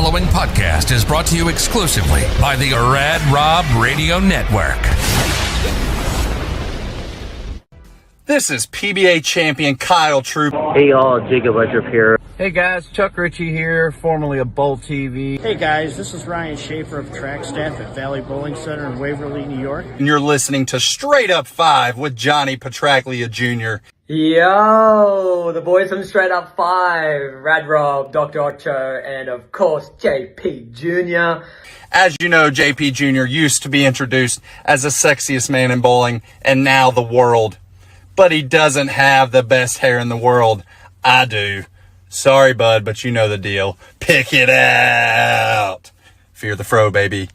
following podcast is brought to you exclusively by the Rad Rob Radio Network. This is PBA champion Kyle Troop. Hey y'all, Jacob Ledrup here. Hey guys, Chuck Ritchie here, formerly of Bowl TV. Hey guys, this is Ryan Schaefer of track staff at Valley Bowling Center in Waverly, New York. And you're listening to Straight Up 5 with Johnny Petraglia Jr. Yo, the boys from Straight Up 5, Rad Rob, Dr. Ocho, and of course JP Jr. As you know, JP Jr. used to be introduced as the sexiest man in bowling and now the world. But he doesn't have the best hair in the world. I do. Sorry, bud, but you know the deal. Pick it out. Fear the fro, baby.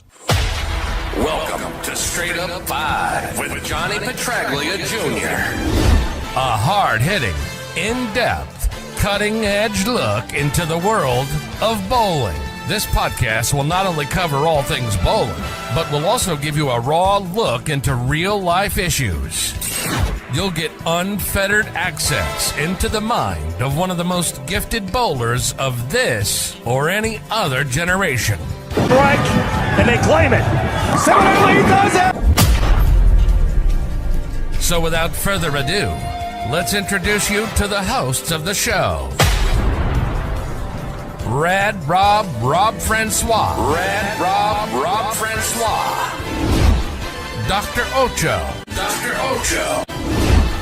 Welcome to Straight Up 5 with Johnny Petraglia Jr. A hard-hitting, in-depth, cutting-edge look into the world of bowling. This podcast will not only cover all things bowling, but will also give you a raw look into real-life issues. You'll get unfettered access into the mind of one of the most gifted bowlers of this or any other generation. Strike, and they claim it. Similarly does it. So without further ado, let's introduce you to the hosts of the show. Rad Rob Francois. Rad Rob Francois. Dr. Ocho.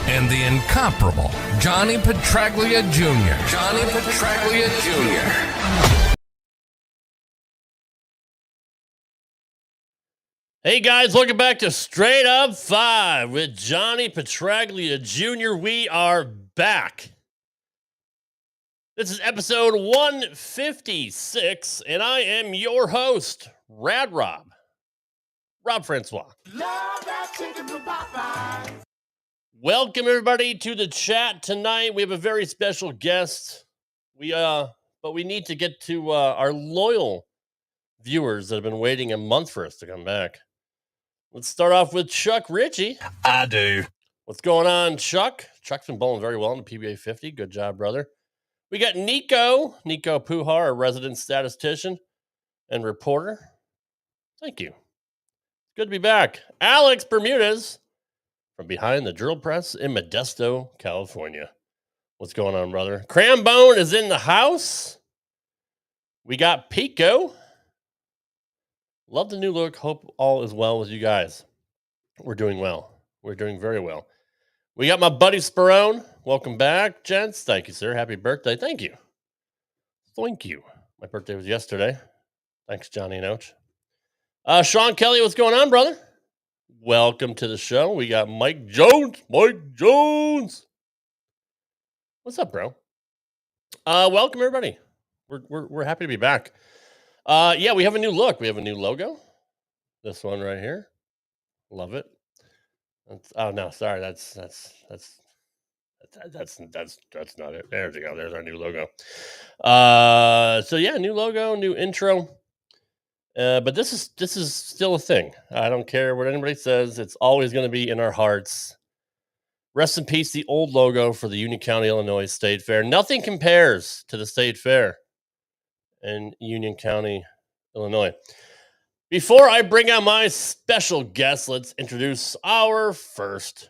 And the incomparable Johnny Petraglia Jr. Hey guys, welcome back to Straight Up 5 with Johnny Petraglia Jr. We are back. This is episode 156, and I am your host, Rad Rob Francois. Welcome everybody to the chat tonight. We have a very special guest. But we need to get to our loyal viewers that have been waiting a month for us to come back. Let's start off with Chuck Ritchie. I do. What's going on, Chuck? Chuck's been bowling very well in the PBA 50. Good job, brother. We got Nico Pujar, our resident statistician and reporter. Thank you. Good to be back. Alex Bermudez from behind the drill press in Modesto, California. What's going on, brother? Crambone is in the house. We got Pico. Love the new look. Hope all is well with you guys. We're doing well. We're doing very well. We got my buddy Sperone. Welcome back, gents. Thank you, sir. Happy birthday. Thank you. Thank you. My birthday was yesterday. Thanks, Johnny and Ouch. Sean Kelly, what's going on, brother? Welcome to the show. We got Mike Jones. What's up, bro? Welcome, everybody. We're happy to be back. Yeah, we have a new look. We have a new logo. This one right here. Love it. Oh no, sorry. That's not it. There we go. There's our new logo. So yeah, new logo, new intro. But this is still a thing. I don't care what anybody says. It's always going to be in our hearts. Rest in peace, the old logo for the Union County, Illinois State Fair. Nothing compares to the State Fair in Union County, Illinois. Before I bring on my special guest, let's introduce our first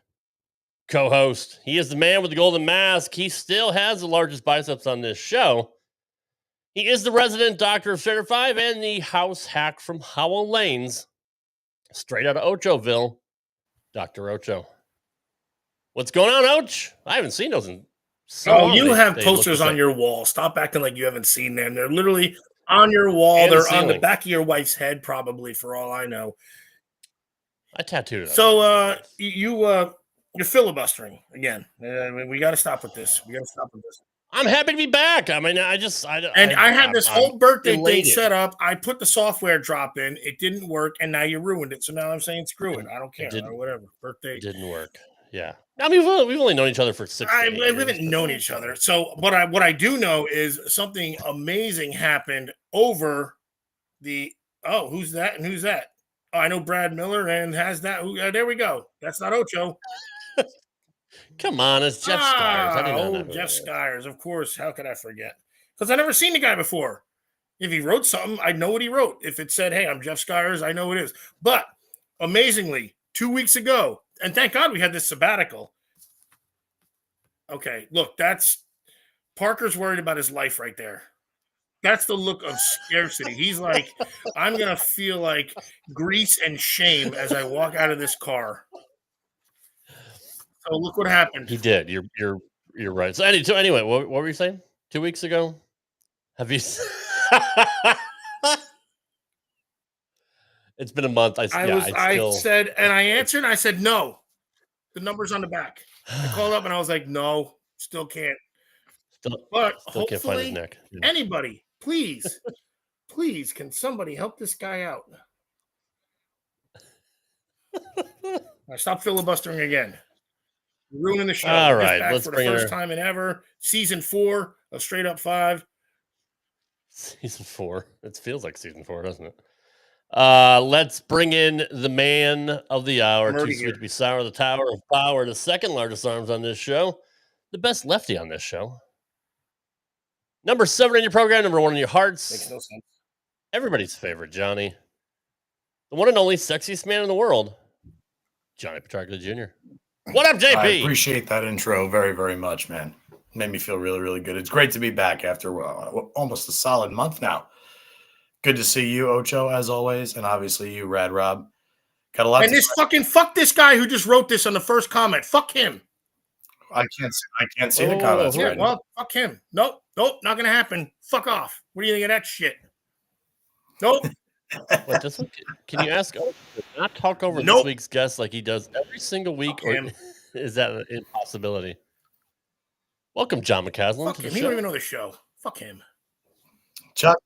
co-host. He is the man with the golden mask. He still has the largest biceps on this show. He is the resident doctor of Straight Up 5 and the house hack from Howell Lanes, straight out of Ochoville, Dr. Ocho. What's going on, Och? I haven't seen those in so long. You have posters on your wall. Stop acting like you haven't seen them. They're literally on your wall. They're on the back of your wife's head, probably, for all I know. I tattooed it. So you're filibustering again. We got to stop with this. I'm happy to be back. I mean, I had this whole birthday thing set up. I put the software drop in. It didn't work, and now you ruined it. So now I'm saying screw it. I don't care. Or whatever. Birthday didn't work. Yeah. I mean, we've only known each other for 6 years. We haven't known each other. So what I do know is something amazing happened over the who's that and who's that? Oh, I know Brad Miller and has that. There we go. That's not Ocho. Come on, it's Jeff Skyers. Jeff Skyers, of course. How could I forget? Because I never seen the guy before. If he wrote something, I know what he wrote. If it said, hey, I'm Jeff Skyers, I know it is. But amazingly, 2 weeks ago, and thank God we had this sabbatical. Okay, look, that's Parker's worried about his life right there. That's the look of scarcity. He's like, I'm going to feel like grease and shame as I walk out of this car. So look what happened. He did. You're right. So anyway, what were you saying? 2 weeks ago? Have you? It's been a month. I said, and I answered, and I said, no. The number's on the back. I called up and I was like, no, still can't. But still can't find his hopefully, neck. anybody, please, can somebody help this guy out? I stop filibustering again. Ruining the show. All right, let's for the bring first time in ever. Season 4 of Straight Up 5. Season 4. It feels like season 4, doesn't it? Let's bring in the man of the hour. Too sweet to be sour. The Tower of Power. The second largest arms on this show. The best lefty on this show. Number 7 in your program. Number 1 in your hearts. Makes no sense. Everybody's favorite, Johnny. The one and only sexiest man in the world. Johnny Petraglia Jr. What up, JP? I appreciate that intro very, very much, man. Made me feel really, really good. It's great to be back after almost a solid month now. Good to see you, Ocho, as always, and obviously you, Rad Rob. Got a lot. And fuck this guy who just wrote this on the first comment. Fuck him. I can't see the comments. Yeah, well, fuck him. Nope, not gonna happen. Fuck off. What do you think of that shit? Nope. Wait, can you ask Ocho to not talk over this week's guest like he does every single week, or is that an impossibility? Welcome, John McCaslin. Fuck him. He don't even know the show. Fuck him. Chuck.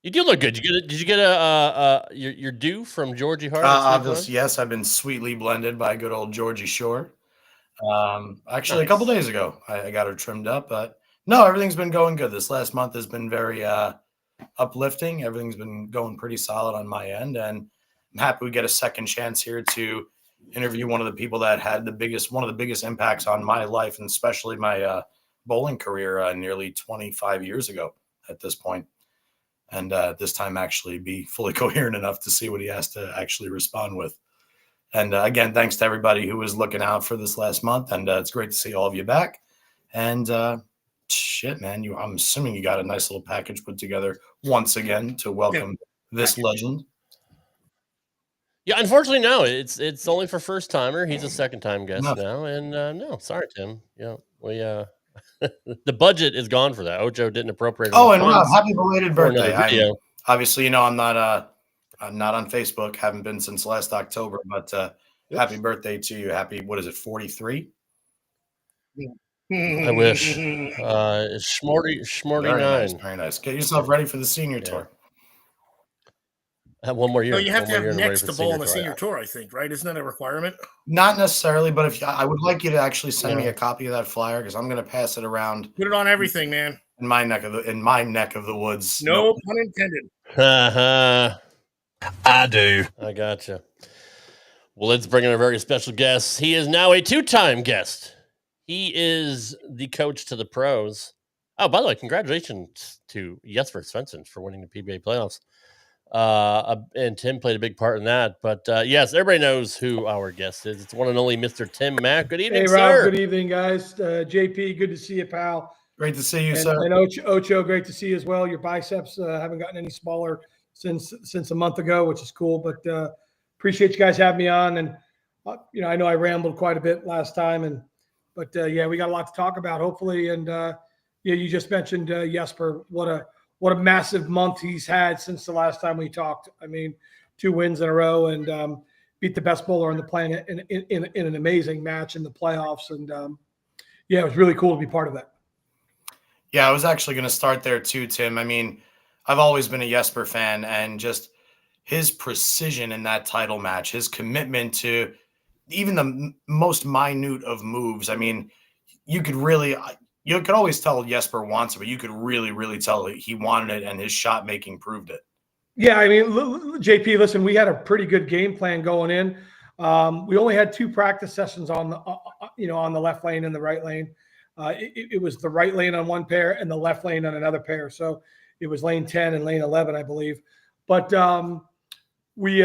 You do look good. Did you get your due from Georgie Hart? Obviously, yes. I've been sweetly blended by good old Georgie Shore. Actually, nice. A couple days ago, I got her trimmed up. But no, everything's been going good. This last month has been very uplifting. Everything's been going pretty solid on my end, and I'm happy we get a second chance here to interview one of the people that had one of the biggest impacts on my life, and especially my bowling career nearly 25 years ago at this point. And this time actually be fully coherent enough to see what he has to actually respond with. And again, thanks to everybody who was looking out for this last month. And it's great to see all of you back. And shit, man, I'm assuming you got a nice little package put together once again to welcome this legend. Yeah, unfortunately, no. It's only for first timer. He's a second time guest now. And no, sorry, Tim. Yeah, we the budget is gone for that. Ocho didn't appropriate. Oh, and Rob, happy belated birthday! Obviously, I'm not on Facebook. Haven't been since last October. But happy birthday to you. Happy, what is it, 43? I wish. Schmorty Very 9. nice, very nice. Get yourself ready for the senior tour. One more year. No, you have to have next to bowl on the senior tour, I think, right? Isn't that a requirement? Not necessarily, but I would like you to actually send me a copy of that flyer, because I'm going to pass it around. Put it on everything, man. In my neck of the woods. No pun intended. I do. I gotcha. Well, let's bring in a very special guest. He is now a 2-time guest. He is the coach to the pros. Oh, by the way, congratulations to Jesper Svensson for winning the PBA playoffs. And Tim played a big part in that. But yes, everybody knows who our guest is. It's one and only Mr. Tim Mack. Good evening, Rob, sir. good evening, guys. JP, good to see you, pal. Great to see you, sir. And Ocho, great to see you as well. Your biceps haven't gotten any smaller since a month ago, which is cool. But appreciate you guys having me on. And I know I rambled quite a bit last time, but we got a lot to talk about, hopefully. And you just mentioned Jesper. What a massive month he's had since the last time we talked. I mean, 2 wins in a row, and beat the best bowler on the planet in an amazing match in the playoffs. And it was really cool to be part of that. Yeah, I was actually going to start there too, Tim. I mean, I've always been a Jesper fan, and just his precision in that title match, his commitment to even the most minute of moves. I mean, you could always tell Jesper wants it, but you could really, really tell he wanted it, and his shot making proved it. Yeah, I mean, JP, listen, we had a pretty good game plan going in. We only had 2 practice sessions on the left lane and the right lane. It was the right lane on one pair and the left lane on another pair. So it was lane 10 and lane 11, I believe. But we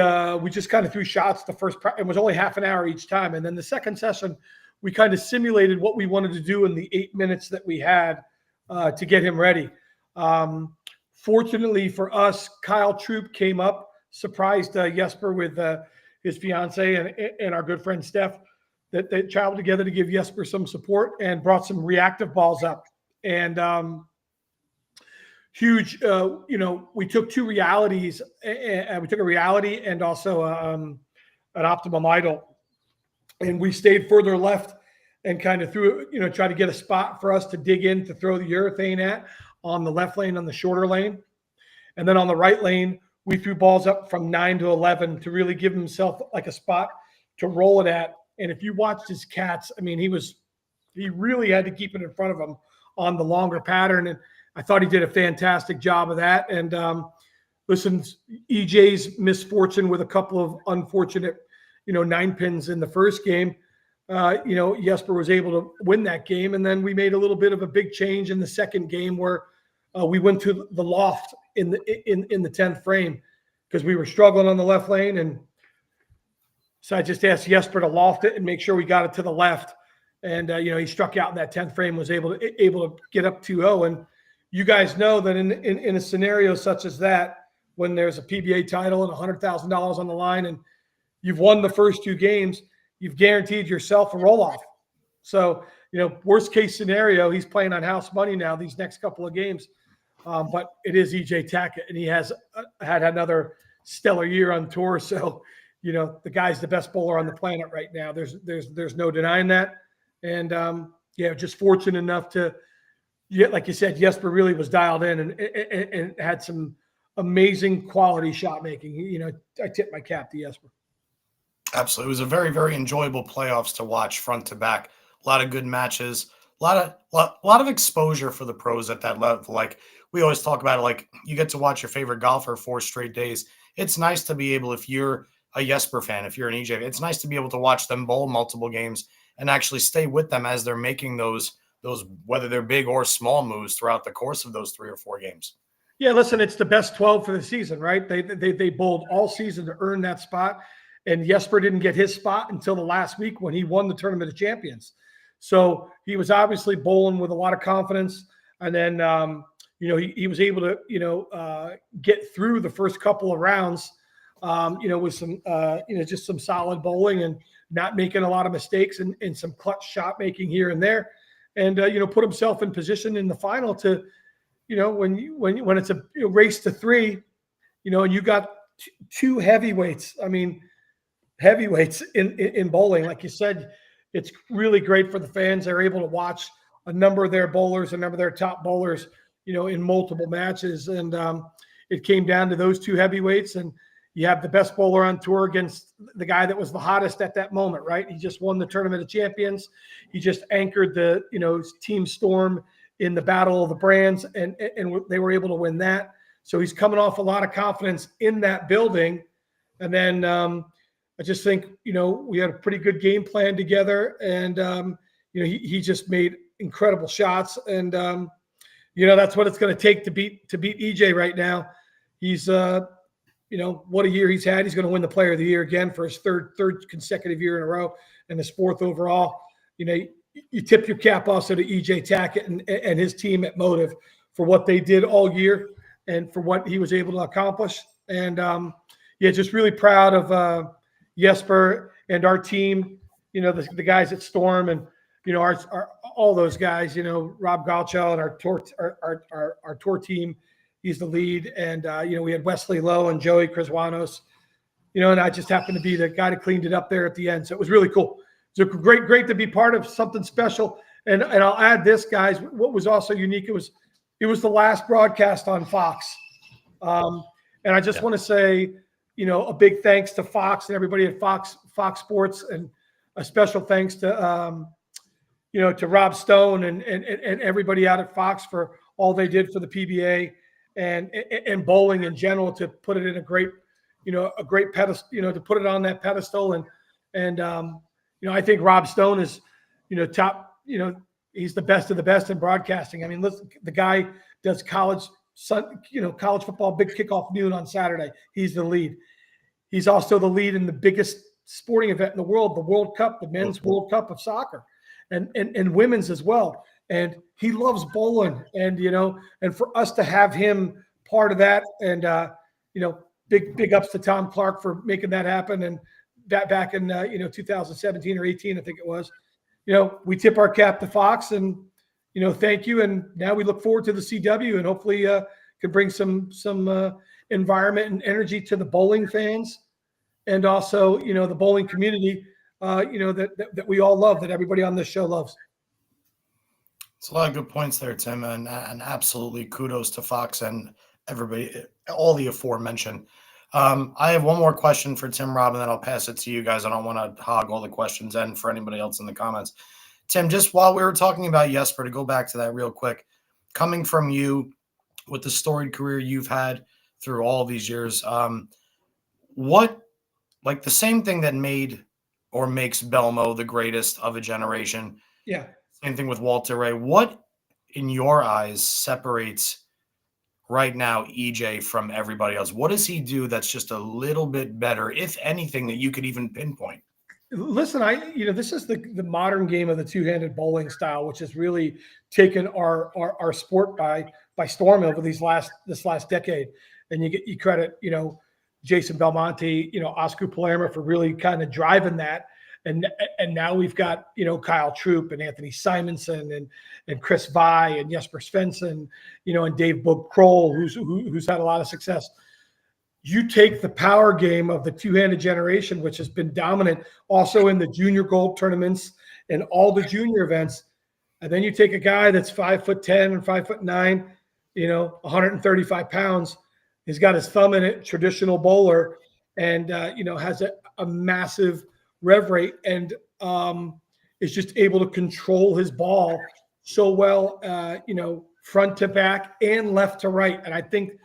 just kind of threw shots the first. It was only half an hour each time, and then the second session, we kind of simulated what we wanted to do in the 8 minutes that we had to get him ready. Fortunately for us, Kyle Troop came up, surprised Jesper with his fiance and our good friend Steph, that they traveled together to give Jesper some support and brought some reactive balls up. And huge, we took two realities, and we took a reality and also an optimum idol, and we stayed further left and kind of threw, try to get a spot for us to dig in to throw the urethane at on the left lane, on the shorter lane. And then on the right lane, we threw balls up from 9 to 11 to really give himself like a spot to roll it at. And if you watched his cats, I mean, he really had to keep it in front of him on the longer pattern. And I thought he did a fantastic job of that. And listen, EJ's misfortune with a couple of unfortunate, 9 pins in the first game, Jesper was able to win that game. And then we made a little bit of a big change in the second game where we went to the loft in the 10th frame because we were struggling on the left lane. And so I just asked Jesper to loft it and make sure we got it to the left. And, he struck out in that 10th frame, was able to get up 2-0. And you guys know that in a scenario such as that, when there's a PBA title and $100,000 on the line and you've won the first 2 games, you've guaranteed yourself a roll-off. So, worst case scenario, he's playing on house money now these next couple of games. But it is EJ Tackett, and he has had another stellar year on tour. So, the guy's the best bowler on the planet right now. There's no denying that. And, just fortunate enough to, like you said, Jesper really was dialed in and had some amazing quality shot making. I tip my cap to Jesper. Absolutely. It was a very, very enjoyable playoffs to watch front to back. A lot of good matches, a lot of exposure for the pros at that level. Like we always talk about it, like you get to watch your favorite golfer 4 straight days. It's nice to be able, if you're a Jesper fan, if you're an EJ, it's nice to be able to watch them bowl multiple games and actually stay with them as they're making those, whether they're big or small moves throughout the course of those 3 or 4 games. Yeah, listen, it's the best 12 for the season, right? They bowled all season to earn that spot. And Jesper didn't get his spot until the last week when he won the Tournament of Champions. So he was obviously bowling with a lot of confidence. And then, he was able to, get through the first couple of rounds, with some, just some solid bowling and not making a lot of mistakes and some clutch shot making here and there. And, put himself in position in the final to, when it's a race to 3, and you got 2 heavyweights. I mean, heavyweights in bowling, like you said, it's really great for the fans. They're able to watch a number of their bowlers, a number of their top bowlers, in multiple matches. And it came down to those 2 heavyweights, and you have the best bowler on tour against the guy that was the hottest at that moment, right? He just won the Tournament of Champions. He just anchored the, Team Storm in the Battle of the Brands, and they were able to win that. So he's coming off a lot of confidence in that building. And then, I just think, we had a pretty good game plan together, and, he just made incredible shots. And, that's what it's going to take to beat EJ right now. He's, what a year he's had. He's going to win the Player of the Year again for his third consecutive year in a row and his 4th overall. You tip your cap also to EJ Tackett and his team at Motive for what they did all year and for what he was able to accomplish. And, just really proud of, Jesper and our team, the guys at Storm and, our all those guys, Rob Galcho and our tour team, he's the lead. And, we had Wesley Lowe and Joey Criswanos, and I just happened to be the guy that cleaned it up there at the end. So it was really cool. So great to be part of something special. And I'll add this, guys, what was also unique, it was the last broadcast on Fox. And I just want to say, a big thanks to Fox and everybody at Fox Sports, and a special thanks to, to Rob Stone and everybody out at Fox for all they did for the PBA and bowling in general to put it in a great pedestal, to put it on that pedestal. And I think Rob Stone is, top, he's the best of the best in broadcasting. I mean, listen, the guy does college college football, big kickoff noon on Saturday. He's the lead. He's also the lead in the biggest sporting event in the world, the World Cup, the Men's World Cup of soccer, and women's as well. And he loves bowling, and and for us to have him part of that, and big ups to Tom Clark for making that happen, and that back in 2017 or 18, I think it was. We tip our cap to Fox, and thank you. And now we look forward to the CW, and hopefully can bring some environment and energy to the bowling fans, and also the bowling community. That we all love, that everybody on this show loves. It's a lot of good points there, Tim, and absolutely kudos to Fox and everybody, all the aforementioned. I have one more question for Tim, Rob, and then I'll pass it to you guys. I don't want to hog all the questions and for anybody else in the comments. Tim, just while we were talking about Jesper, to go back to that real quick, coming from you with the storied career you've had through all these years, what, like the same thing that made or makes Belmo the greatest of a generation? Yeah. Same thing with Walter Ray. What, in your eyes, separates right now EJ from everybody else? What does he do that's just a little bit better, if anything, that you could even pinpoint? Listen, this is the modern game of the two-handed bowling style, which has really taken our sport by storm over this last decade. And you credit Jason Belmonte, Oscar Palermo for really kind of driving that. And now we've got Kyle Troop and Anthony Simonson and Chris Vi and Jesper Svensson, and Dave Boog Kroll, who's had a lot of success. You take the power game of the two-handed generation, which has been dominant also in the junior gold tournaments and all the junior events, and then you take a guy that's 5'10" and 5'9", 135 pounds. He's got his thumb in it, traditional bowler, and has a massive rev rate, and is just able to control his ball so well, front to back and left to right. And I think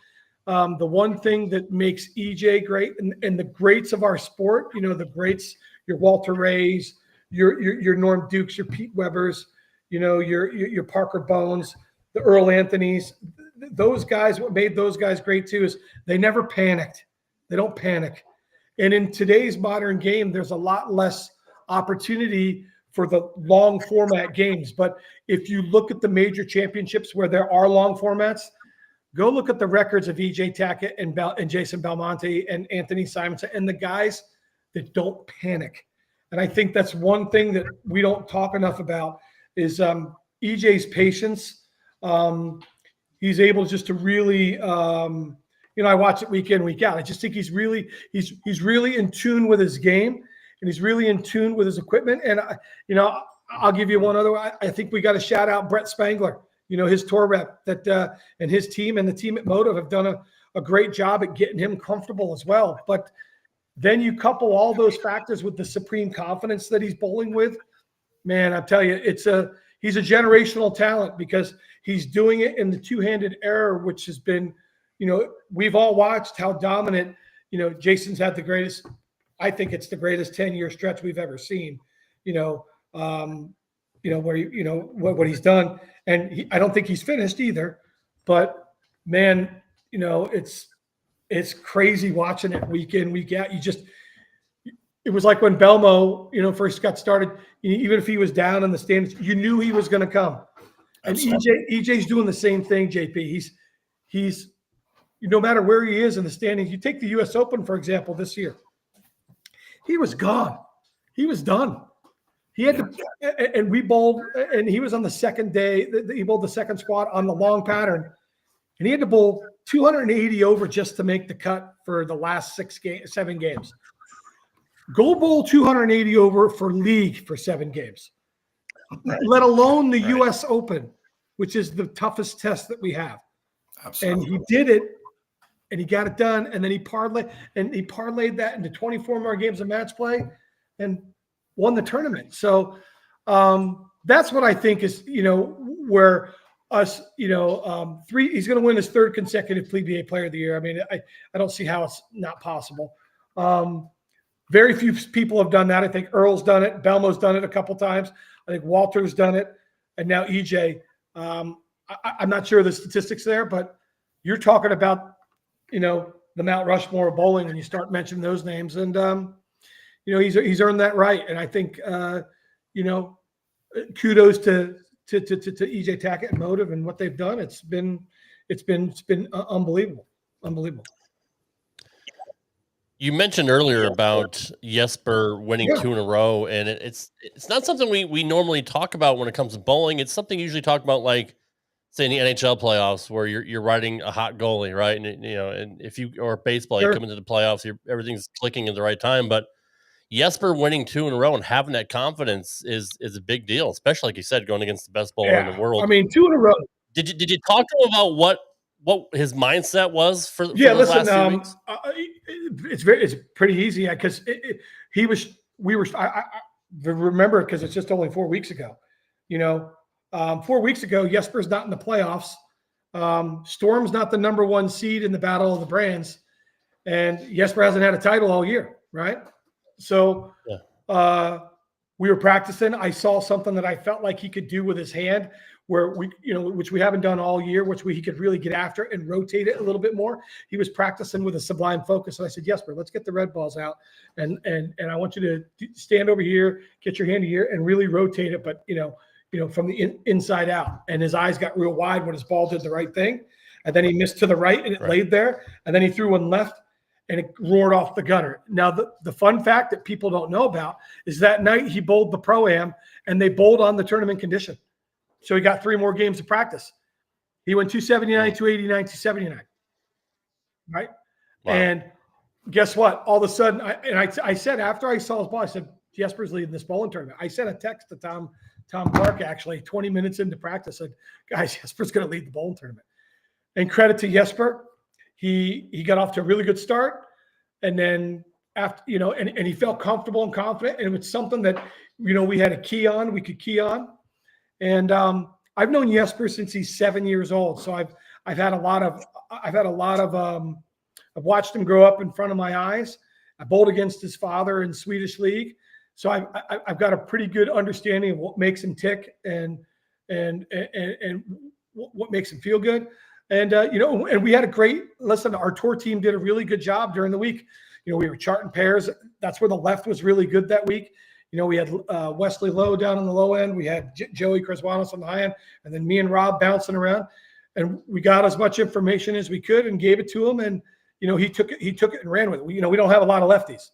the one thing that makes EJ great, and the greats of our sport, the greats, your Walter Rays, your Norm Dukes, your Pete Webbers, your Parker Bones, the Earl Anthonys, those guys, what made those guys great too is they never panicked. They don't panic. And in today's modern game, there's a lot less opportunity for the long format games. But if you look at the major championships where there are long formats, go look at the records of EJ Tackett and Jason Belmonte and Anthony Simonson and the guys that don't panic. And I think that's one thing that we don't talk enough about is EJ's patience. He's able just to really I watch it week in, week out. I just think he's really in tune with his game, and he's really in tune with his equipment. And I'll give you one other. I think we got to shout out Brett Spangler. His tour rep and his team and the team at Motive have done a great job at getting him comfortable as well. But then you couple all those factors with the supreme confidence that he's bowling with. Man, I tell you, he's a generational talent because he's doing it in the two-handed era, which has been. We've all watched how dominant, Jason's had the greatest, I think it's the greatest 10-year stretch we've ever seen, where, what he's done. And I don't think he's finished either, but man, it's crazy watching it week in, week out. It was like when Belmo, first got started, even if he was down in the stands, you knew he was going to come. And EJ's doing the same thing, JP. He's no matter where he is in the standings. You take the U.S. Open, for example, this year. He was gone. He was done. He had to, and we bowled, and he was on the second day. He bowled the second squat on the long pattern, and he had to bowl 280 over just to make the cut for the last 7 games. Go bowl 280 over for league for 7 games, let alone the U.S. Open, which is the toughest test that we have. Absolutely. And he did it, and he got it done, and then he parlayed that into 24 more games of match play and won the tournament. So that's what I think is, where us, he's going to win his 3rd consecutive PBA Player of the Year. I mean, I don't see how it's not possible. Very few people have done that. I think Earl's done it. Belmo's done it a couple times. I think Walter's done it. And now EJ. I'm not sure of the statistics there, but, you're talking about, the Mount Rushmore of bowling when you start mentioning those names. And, he's earned that right. And I think, kudos to EJ Tackett and Motive and what they've done. It's been unbelievable. Unbelievable. You mentioned earlier about Jesper winning 2 in a row, and it's not something we normally talk about when it comes to bowling. It's something you usually talk about, like, say, in the NHL playoffs, where you're riding a hot goalie, right? And and if you or baseball, you come into the playoffs, everything's clicking at the right time. But Jesper winning 2 in a row and having that confidence is a big deal, especially, like you said, going against the best bowler in the world. I mean, 2 in a row. Did you talk to him about what his mindset was for listen, last 2 weeks? It's pretty easy because I remember because it's just only 4 weeks ago. 4 weeks ago, Jesper's not in the playoffs. Storm's not the number 1 seed in the Battle of the Brands, and Jesper hasn't had a title all year, right? So we were practicing. I saw something that I felt like he could do with his hand, where which we haven't done all year, he could really get after and rotate it a little bit more. He was practicing with a sublime focus. So I said, Jesper, let's get the red balls out. And I want you to stand over here, get your hand here and really rotate it. But, from the inside out. And his eyes got real wide when his ball did the right thing. And then he missed to the right and it laid there. And then he threw one left and it roared off the gutter. Now, the fun fact that people don't know about is that night he bowled the Pro-Am and they bowled on the tournament condition. So he got 3 more games of practice. He went 279, 289, 279. Right? Wow. And guess what? All of a sudden, I said after I saw his ball, I said, Jesper's leading this bowling tournament. I sent a text to Tom Clark, actually, 20 minutes into practice, said, guys, Jesper's going to lead the bowling tournament. And credit to Jesper. He got off to a really good start. And then after, and he felt comfortable and confident. And it was something that, we had a key on, we could key on. And I've known Jesper since he's 7 years old. So I've watched him grow up in front of my eyes. I bowled against his father in Swedish league. So I've got a pretty good understanding of what makes him tick and what makes him feel good. And, and we had our tour team did a really good job during the week. We were charting pairs. That's where the left was really good that week. We had Wesley Lowe down on the low end. We had Joey Creswanos on the high end, and then me and Rob bouncing around. And we got as much information as we could and gave it to him. And, he took it and ran with it. We don't have a lot of lefties.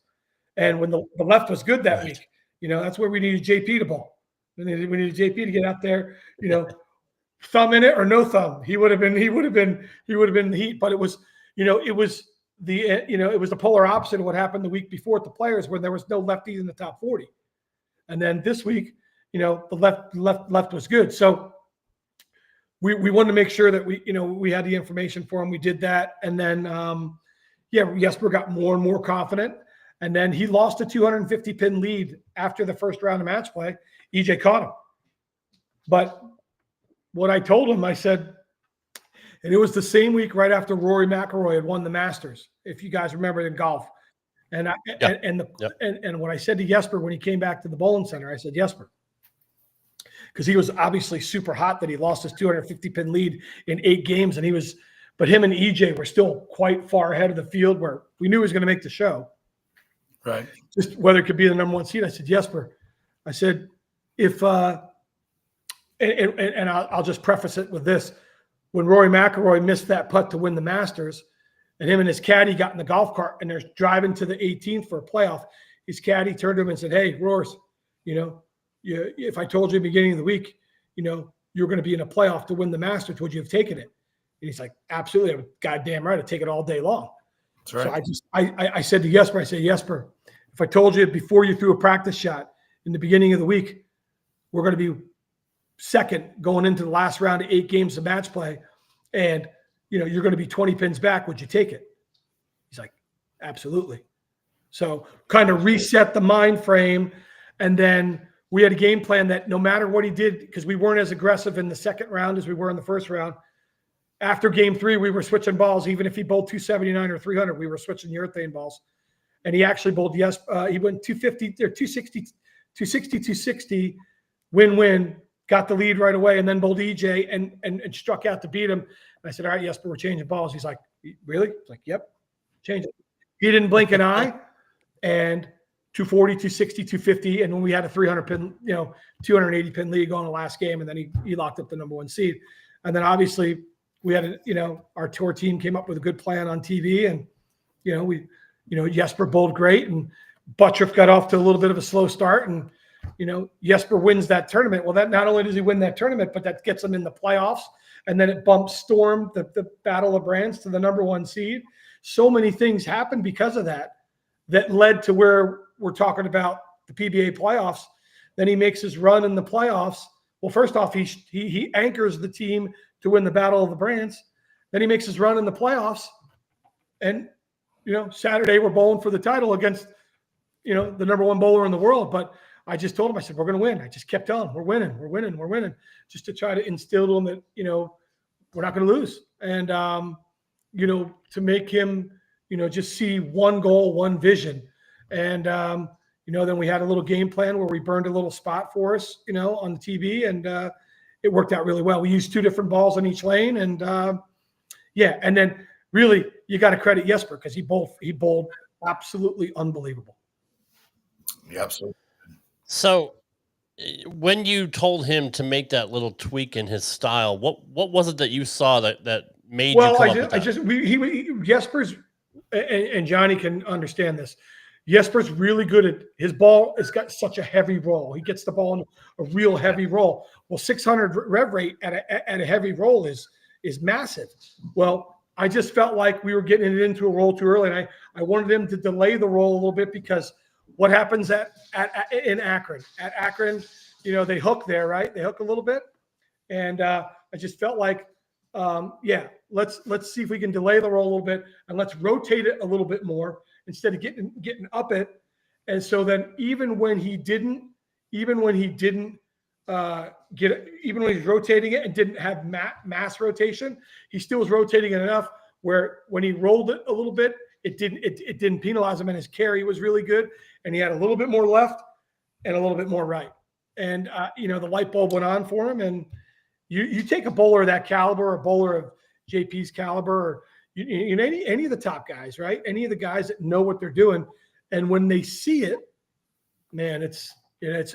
And when the left was good that week, that's where we needed JP to bowl. We needed JP to get out there, thumb in it or no thumb. He would have been the heat. But it was the polar opposite of what happened the week before at the Players, where there was no lefties in the top 40. And then this week, the left was good. So we wanted to make sure that we had the information for him. We did that. And then, Jesper got more and more confident. And then he lost a 250 pin lead after the first round of match play. EJ caught him. But what I told him, I said, and it was the same week right after Rory McIlroy had won the Masters, if you guys remember, in golf. And and what I said to Jesper when he came back to the bowling center, I said, Jesper, because he was obviously super hot that he lost his 250 pin lead in 8 games, but him and EJ were still quite far ahead of the field where we knew he was going to make the show. Right. Just whether it could be the number 1 seed. I said, Jesper, I said, if I'll just preface it with this. When Rory McIlroy missed that putt to win the Masters, and him and his caddy got in the golf cart and they're driving to the 18th for a playoff, his caddy turned to him and said, hey, Roars, if I told you at the beginning of the week, you're going to be in a playoff to win the Masters, would you have taken it? And he's like, absolutely. I'm goddamn right. I'd take it all day long. That's right. So I said to Jesper, Jesper, if I told you before you threw a practice shot in the beginning of the week, we're going to be second going into the last round of 8 games of match play, and you're going to be 20 pins back, would you take it? He's like, absolutely. So kind of reset the mind frame. And then we had a game plan that no matter what he did, because we weren't as aggressive in the second round as we were in the first round, after game 3, we were switching balls. Even if he bowled 279 or 300, we were switching urethane balls. And he actually bowled, he went 250 or 260, 260, win-win, got the lead right away, and then bowled EJ and struck out to beat him. I said, all right, Jesper, we're changing balls. He's like, really? It's like, yep, change it. He didn't blink an eye. And 240, 260, 250. And when we had a 300 pin, 280 pin lead going the last game, and then he locked up the number 1 seed. And then obviously we had, our tour team came up with a good plan on TV, and, Jesper bowled great, and Buttriff got off to a little bit of a slow start, and, Jesper wins that tournament. Well, that not only does he win that tournament, but that gets him in the playoffs. And then it bumps Storm, the Battle of Brands, to the number 1 seed. So many things happened because of that led to where we're talking about the PBA playoffs. Then he makes his run in the playoffs. Well, first off, he anchors the team to win the Battle of the Brands. Then he makes his run in the playoffs. And, Saturday we're bowling for the title against, the number 1 bowler in the world. But I just told him, I said, we're going to win. I just kept on. We're winning, just to try to instill to him that, we're not going to lose. And, to make him, just see one goal, one vision. And, then we had a little game plan where we burned a little spot for us, on the TV, and it worked out really well. We used 2 different balls on each lane, and and then really you got to credit Jesper, because he bowled absolutely unbelievable. Yeah, absolutely. So when you told him to make that little tweak in his style, what was it that you saw that made you come up with that? Jesper's, and Johnny can understand this. Jesper's really good at his ball. It's got such a heavy roll. He gets the ball in a real heavy roll. Well, 600 rev rate at a heavy roll is massive. Well, I just felt like we were getting it into a roll too early, and I wanted him to delay the roll a little bit, because what happens in Akron? At Akron, they hook there, right? They hook a little bit, and I just felt like, let's see if we can delay the roll a little bit, and let's rotate it a little bit more instead of getting up it. And so then even when he's rotating it and didn't have mass rotation, he still was rotating it enough where when he rolled it a little bit, it didn't penalize him, and his carry was really good, and he had a little bit more left and a little bit more right. And the light bulb went on for him. And you take a bowler of that caliber, a bowler of JP's caliber, or any of the top guys, right? Any of the guys that know what they're doing, and when they see it, man, it's put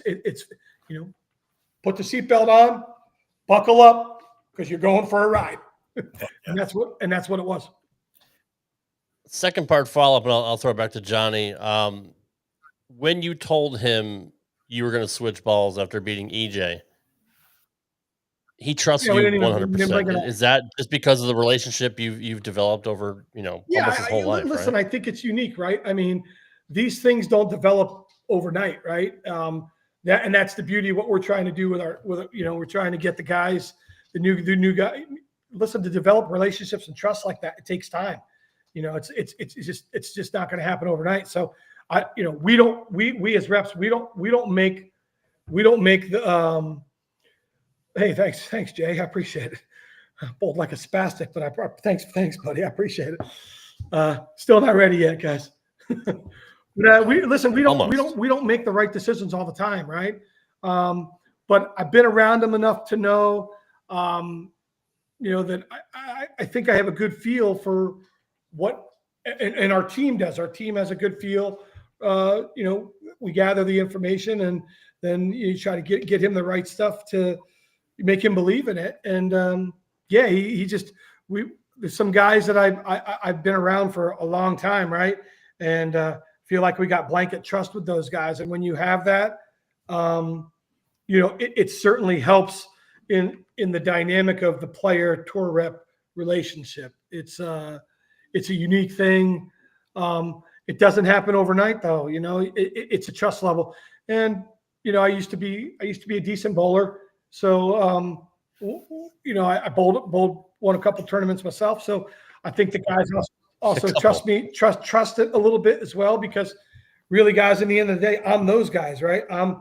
the seatbelt on, buckle up, because you're going for a ride. and that's what it was. Second part follow-up, and I'll throw it back to Johnny. When you told him you were going to switch balls after beating EJ, he trusts you 100%. Is that just because of the relationship you've developed over almost his whole life? Listen, right? I think it's unique, right? I mean, these things don't develop overnight, right? And that's the beauty of what we're trying to do we're trying to get the guys, the new guy. Listen, to develop relationships and trust like that, it takes time. It's just not going to happen overnight. So we as reps, we don't make the hey, thanks, Jay. I appreciate it. I bowled like a spastic, but thanks, buddy. I appreciate it. Still not ready yet, guys. But we don't make the right decisions all the time, right? But I've been around them enough to know, that I think I have a good feel for what, and our team does. Our team has a good feel. We gather the information, and then you try to get him the right stuff to make him believe in it. And there's some guys that I've been around for a long time, right? And feel like we got blanket trust with those guys. And when you have that, it certainly helps in the dynamic of the player tour rep relationship. It's a unique thing. It doesn't happen overnight, though. It's a trust level. And I used to be a decent bowler, so I won a couple tournaments myself. So I think the guys also trust it a little bit as well, because really, guys, in the end of the day, I'm those guys, right? I've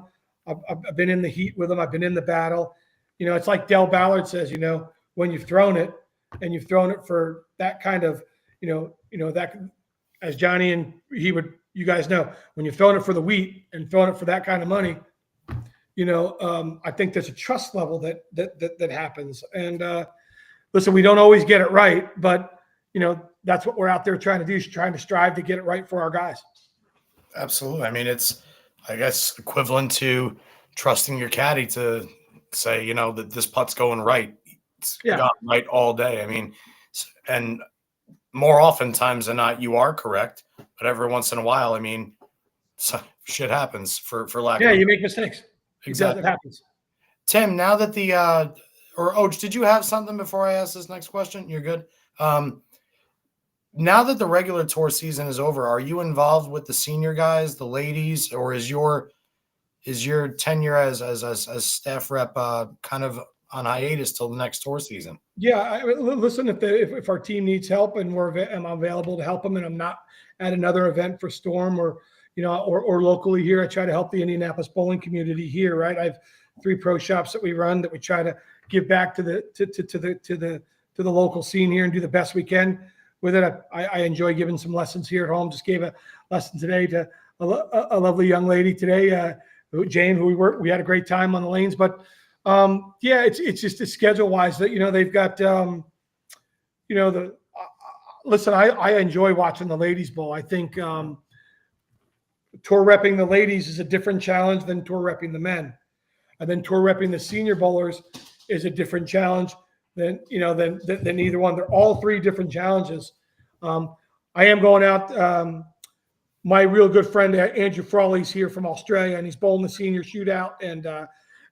been in the heat with them. I've been in the battle. It's like Del Ballard says, when you've thrown it, and you've thrown it for that kind of, that, as Johnny and you guys know, when you've thrown it for the wheat and thrown it for that kind of money, I think there's a trust level that happens. And listen, we don't always get it right, but that's what we're out there trying to do, is trying to strive to get it right for our guys. Absolutely. I mean, it's, I guess, equivalent to trusting your caddy to say, that this putt's going right. It's gone right all day. I mean, and more oftentimes than not, you are correct. But every once in a while, I mean, shit happens for lack of. Yeah, you make mistakes. Exactly. It happens. Tim, now that did you have something before I ask this next question? You're good. Now that the regular tour season is over, are you involved with the senior guys, the ladies, or is your tenure as staff rep kind of on hiatus till the next tour season? Yeah, listen, if our team needs help and I'm available to help them, and I'm not at another event for Storm or locally here, I try to help the Indianapolis bowling community here. Right, I have 3 pro shops that we run that we try to give back to the local scene here and do the best we can with it. I enjoy giving some lessons here at home. Just gave a lesson today to a lovely young lady today, Jane, who we had a great time on the lanes. But it's just a schedule wise that they've got listen, I enjoy watching the ladies bowl. I think tour repping the ladies is a different challenge than tour repping the men, and then tour repping the senior bowlers is a different challenge than either one. They're all 3 different challenges. I am going out. My real good friend Andrew Frawley's here from Australia, and he's bowling the senior shootout and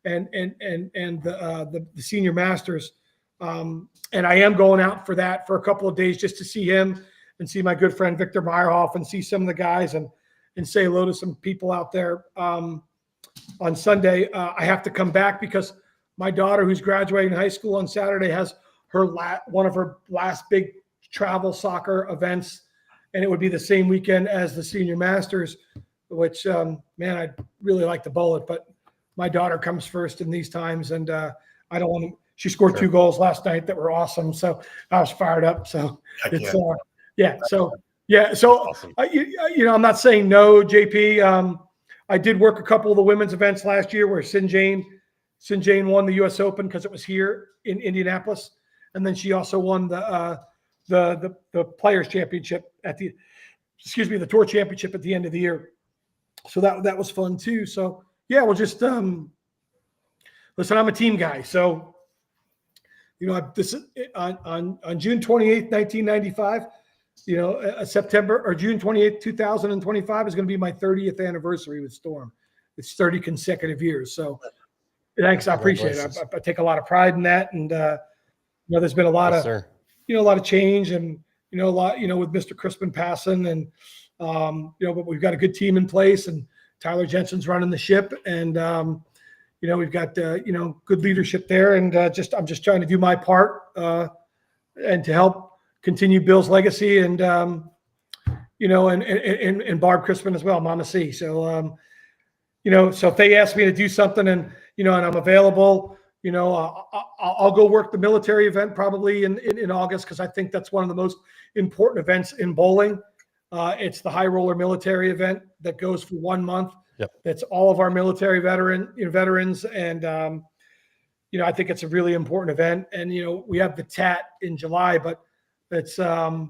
the senior masters. And I am going out for that for a couple of days just to see him and see my good friend Victor Meyerhoff and see some of the guys and say hello to some people out there. On Sunday, I have to come back because my daughter, who's graduating high school on Saturday, has one of her last big travel soccer events, and it would be the same weekend as the senior masters, which, man, I'd really like to bowl it, but my daughter comes first in these times, and I don't want to. She scored 2 goals last night that were awesome, so I was fired up. So it's So awesome. I'm not saying no, JP. I did work a couple of the women's events last year where Sin Jane won the U.S. Open because it was here in Indianapolis, and then she also won the Players Championship the Tour Championship at the end of the year. So that was fun too. So yeah, we'll just listen. I'm a team guy, so this on June 28th, 1995. September or June 28th, 2025 is going to be my 30th anniversary with Storm. It's 30 consecutive years. So thanks. I appreciate it. I take a lot of pride in that. And, there's been a lot of change and, a lot, with Mr. Crispin passing and, but we've got a good team in place and Tyler Jensen's running the ship and, we've got, good leadership there. And I'm just trying to do my part and to help continue Bill's legacy and, and Barb Crispin as well, Mama C. So, so if they ask me to do something and, and I'm available, I'll go work the military event probably in August because I think that's one of the most important events in bowling. It's the high roller military event that goes for 1 month. Yep. That's all of our military veterans. And, I think it's a really important event. And, we have the TAT in July, but it's my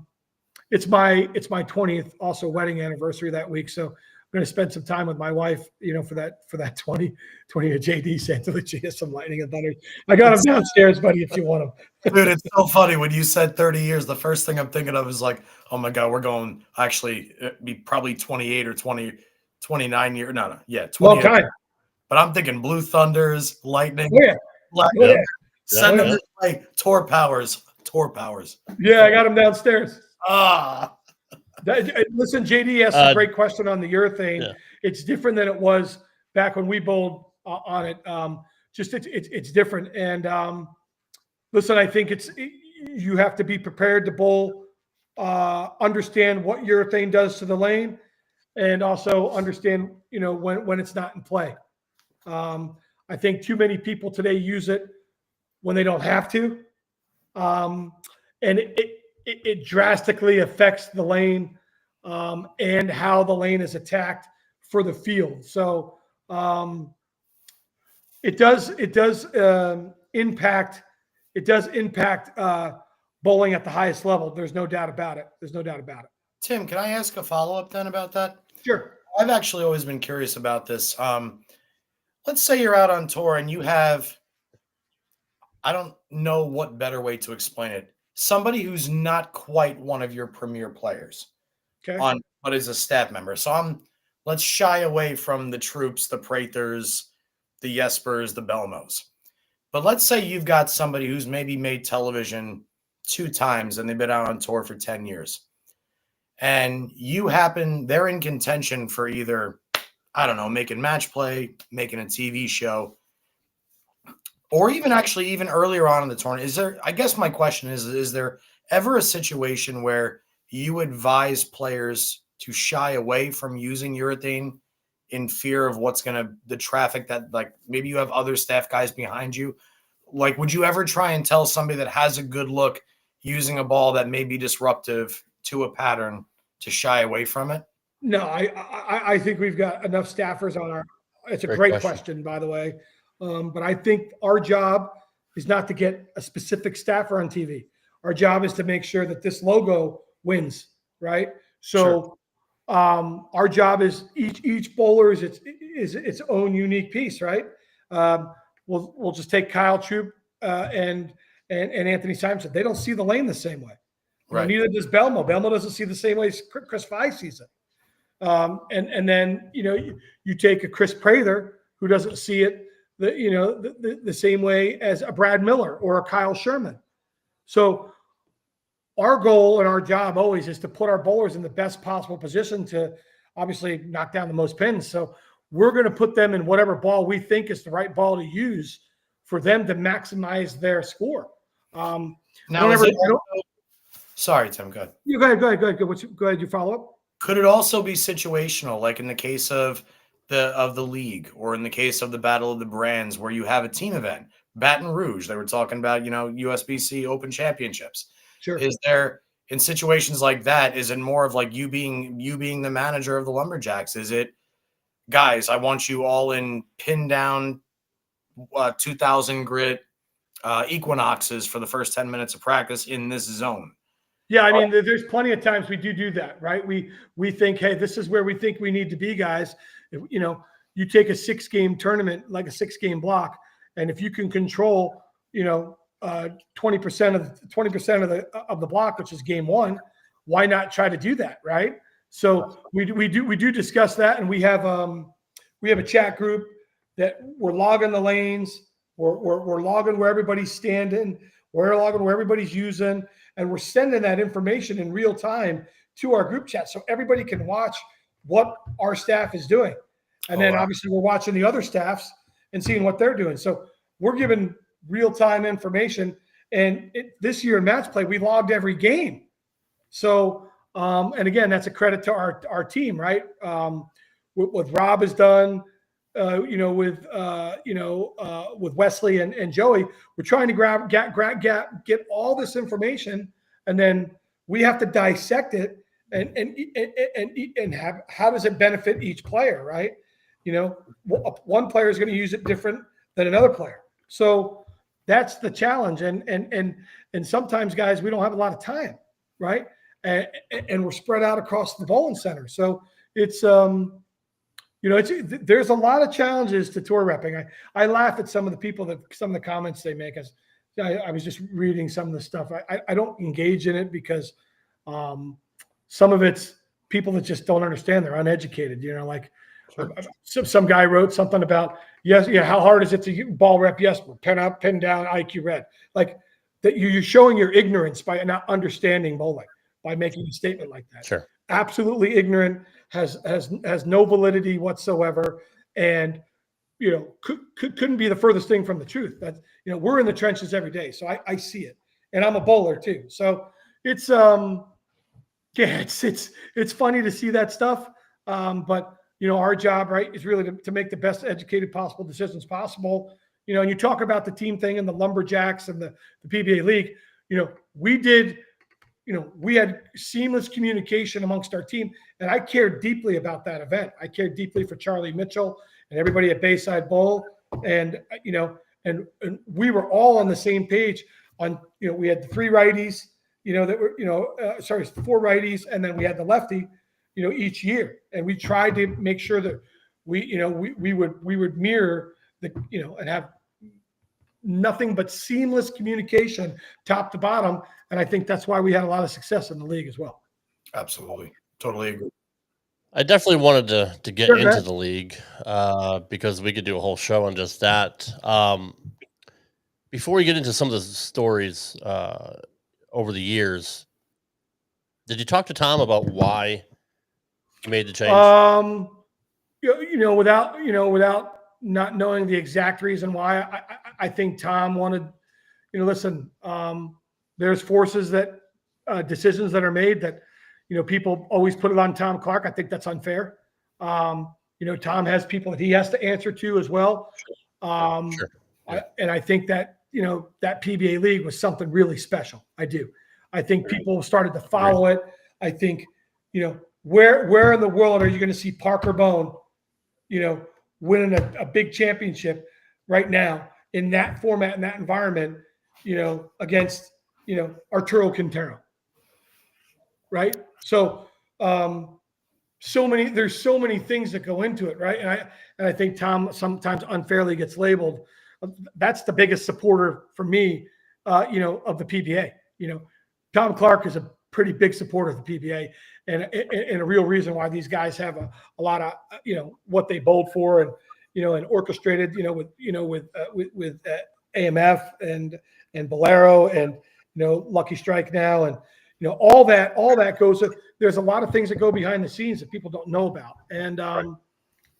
20th also wedding anniversary that week. So I'm going to spend some time with my wife, for that 20 to JD Santa Lucia, some lightning and thunder. I got them downstairs, buddy, if you want them. Dude, it's so funny when you said 30 years. The first thing I'm thinking of is like, oh my God, we're going actually be probably 28 or 29 years. No, yeah, 28. Long time. But I'm thinking Blue Thunders, Lightning, send them to play Tour Powers. Yeah, I got them downstairs. Listen, JD asked a great question on the urethane. Yeah. It's different than it was back when we bowled on it. It's different. And listen, I think you have to be prepared to bowl, understand what urethane does to the lane, and also understand, when it's not in play. I think too many people today use it when they don't have to. And it drastically affects the lane and how the lane is attacked for the field. So it does impact it does impact bowling at the highest level. There's no doubt about it. Tim, can I ask a follow-up then about that? Sure. I've actually always been curious about this. Let's say you're out on tour and you have, I don't know what better way to explain it, somebody who's not quite one of your premier players, Okay. but is a staff member. So let's shy away from the Troops, the Prathers, the Jespers, the Belmos. But let's say you've got somebody who's maybe made television 2 times and they've been out on tour for 10 years. And they're in contention for either, I don't know, making match play, making a TV show, or even earlier on in the tournament. I guess my question is there ever a situation where you advise players to shy away from using urethane in fear of the traffic that, like, maybe you have other staff guys behind you? Like, would you ever try and tell somebody that has a good look using a ball that may be disruptive to a pattern to shy away from it? No, I think we've got enough staffers on our. It's a great question, by the way. But I think our job is not to get a specific staffer on TV. Our job is to make sure that this logo wins, right? So, our job is each bowler is its own unique piece, right? We'll just take Kyle Troop and Anthony Simonson. They don't see the lane the same way. Right. Neither does Belmo. Belmo doesn't see the same way as Chris Fye sees it. And then, you take a Chris Prather who doesn't see it, the same way as a Brad Miller or a Kyle Sherman. So our goal and our job always is to put our bowlers in the best possible position to obviously knock down the most pins. So we're going to put them in whatever ball we think is the right ball to use for them to maximize their score. Sorry, Tim, go ahead. You go ahead. Go ahead. You follow up. Could it also be situational, like in the case of the league, or in the case of the Battle of the Brands, where you have a team event, Baton Rouge? They were talking about, USBC Open Championships. Sure. Is there, in situations like that, is it more of like you being the manager of the Lumberjacks? Is it, guys, I want you all in pin down 2,000 grit equinoxes for the first 10 minutes of practice in this zone? Yeah, I mean, there's plenty of times we do that, right? We think, hey, this is where we think we need to be, guys. If, you take a 6-game tournament, like a 6-game block, and if you can control, 20% of the block, which is game 1, why not try to do that, right? So we do discuss that, and we have a chat group that we're logging the lanes, we're logging where everybody's standing, we're logging where everybody's using. And we're sending that information in real time to our group chat so everybody can watch what our staff is doing. And then obviously we're watching the other staffs and seeing what they're doing. So we're giving real-time information. And this year in match play, we logged every game. So, and again, that's a credit to our team, right? What Rob has done, with Wesley and Joey, we're trying to get all this information, and then we have to dissect it and have, how does it benefit each player, right? One player is going to use it different than another player. So that's the challenge. And sometimes, guys, we don't have a lot of time, right? And we're spread out across the bowling center. So it's, there's a lot of challenges to tour repping. I laugh at some of the comments they make. As I was just reading some of the stuff. I don't engage in it because some of it's people that just don't understand. They're uneducated. Some guy wrote something about how hard is it to ball rep? Yes, pin up, pin down, IQ red. Like that, you're showing your ignorance by not understanding bowling by making a statement like that. Sure. Absolutely ignorant, has no validity whatsoever, and couldn't be the furthest thing from the truth. That we're in the trenches every day, so I see it, and I'm a bowler too. So it's it's funny to see that stuff, but our job, right, is really to make the best educated possible decisions possible. And you talk about the team thing and the Lumberjacks and the PBA league. We had seamless communication amongst our team, and I cared deeply about that event. I cared deeply for Charlie Mitchell and everybody at Bayside Bowl, and we were all on the same page on, we had the 3 righties, that were, 4 righties, and then we had the lefty, each year. And we tried to make sure that we would mirror the, and have nothing but seamless communication top to bottom. And I think that's why we had a lot of success in the league as well. Absolutely. Totally agree. I definitely wanted to get Sure, into Matt. the league because we could do a whole show on just that. Before we get into some of the stories over the years, did you talk to Tom about why he made the change? Without not knowing the exact reason why, I think Tom wanted, listen, there's forces that decisions that are made that, people always put it on Tom Clark. I think that's unfair. Tom has people that he has to answer to as well. Sure. And I think that, that PBA league was something really special. I do. I think people started to follow it. I think, where in the world are you going to see Parker Bone, winning a big championship right now in that format, in that environment, against, Arturo Quintero. Right. So, there's so many things that go into it. Right. And I think Tom sometimes unfairly gets labeled. That's the biggest supporter for me, of the PBA. Tom Clark is a pretty big supporter of the PBA, and a real reason why these guys have a lot of, what they bowled for, and orchestrated, with AMF and Bolero and, Lucky Strike now. And, all that goes with, there's a lot of things that go behind the scenes that people don't know about. And,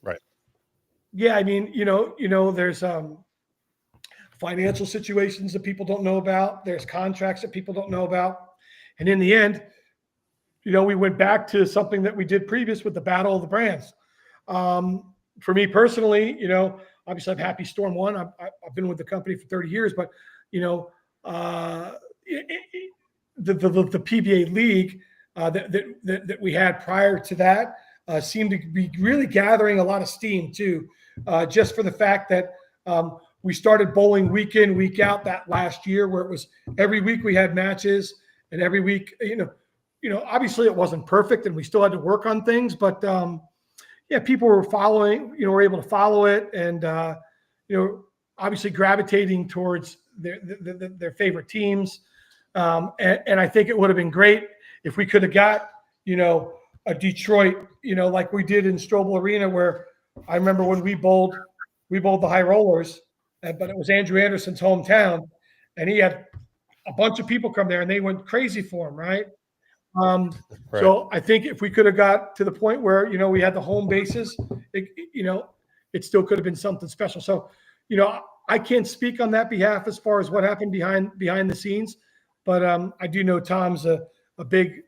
Right. Yeah, I mean, there's, financial situations that people don't know about. There's contracts that people don't know about. And in the end, we went back to something that we did previous with the battle of the brands. For me personally, obviously I'm happy Storm won. I've been with the company for 30 years, but, the PBA league that we had prior to that seemed to be really gathering a lot of steam too, just for the fact that we started bowling week in, week out that last year, where it was every week we had matches, and every week, obviously it wasn't perfect and we still had to work on things, but people were following, were able to follow it, and obviously gravitating towards their favorite teams. And I think it would have been great if we could have got, a Detroit, like we did in Strobel Arena, where I remember when we bowled the High Rollers, but it was Andrew Anderson's hometown, and he had a bunch of people come there and they went crazy for him. Right. So I think if we could have got to the point where, we had the home bases, it still could have been something special. So, I can't speak on that behalf as far as what happened behind the scenes, but I do know Tom's a big,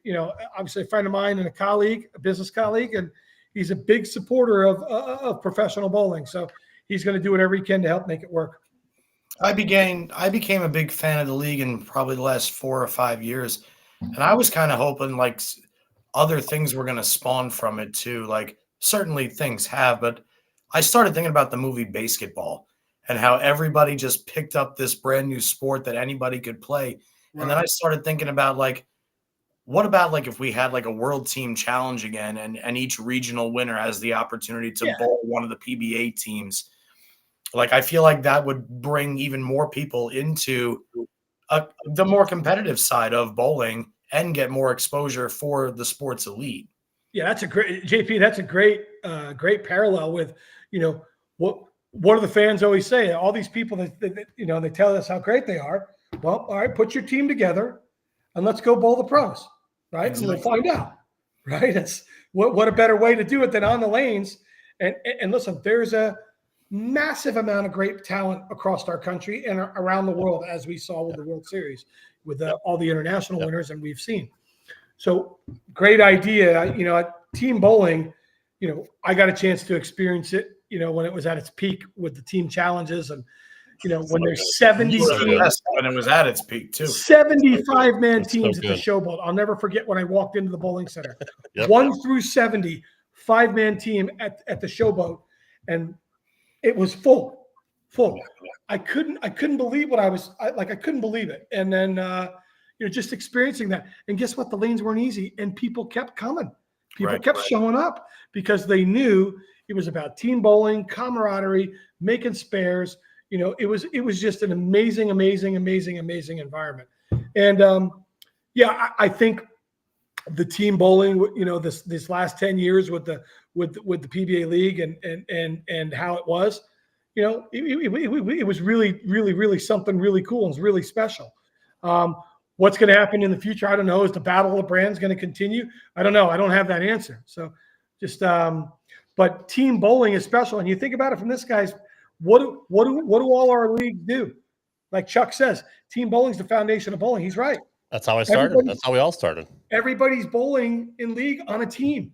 obviously a friend of mine and a business colleague, and he's a big supporter of professional bowling. So he's going to do whatever he can to help make it work. I became a big fan of the league in probably the last 4 or 5 years. And I was kind of hoping like other things were going to spawn from it too. Like certainly things have, but I started thinking about the movie Basketball and how everybody just picked up this brand new sport that anybody could play. Right. And then I started thinking about like, what about like if we had like a world team challenge again, and each regional winner has the opportunity to bowl one of the PBA teams? Like, I feel like that would bring even more people into the more competitive side of bowling and get more exposure for the sports elite. Yeah, that's a great, JP. That's a great parallel with, what do the fans always say? All these people that they tell us how great they are. Well, all right, put your team together and let's go bowl the pros, right? Exactly. And we'll find out, right? It's what a better way to do it than on the lanes. And listen, there's a massive amount of great talent across our country and around the world, as we saw with the World Series, with all the international winners, and we've seen. So great idea. Team bowling, I got a chance to experience it, when it was at its peak with the team challenges, and when there's 70 teams, when it was at its peak too, 75-man teams at the Showboat. I'll never forget when I walked into the bowling center, 1 through 70, 5-man team at the Showboat, and it was full full. I couldn't believe what I couldn't believe it. And then, just experiencing that. And guess what? The lanes weren't easy, and people kept coming. People kept showing up because they knew it was about team bowling, camaraderie, making spares. It was just an amazing environment. And I think the team bowling, this last 10 years with the PBA league and how it was, it was really something really cool and it's really special. What's going to happen in the future? I don't know. Is the battle of brands going to continue? I don't know. I don't have that answer. So just, but team bowling is special. And you think about it from this guy's, what do all our leagues do? Like Chuck says, team bowling is the foundation of bowling. He's right. That's how I started. That's how we all started. Everybody's bowling in league on a team.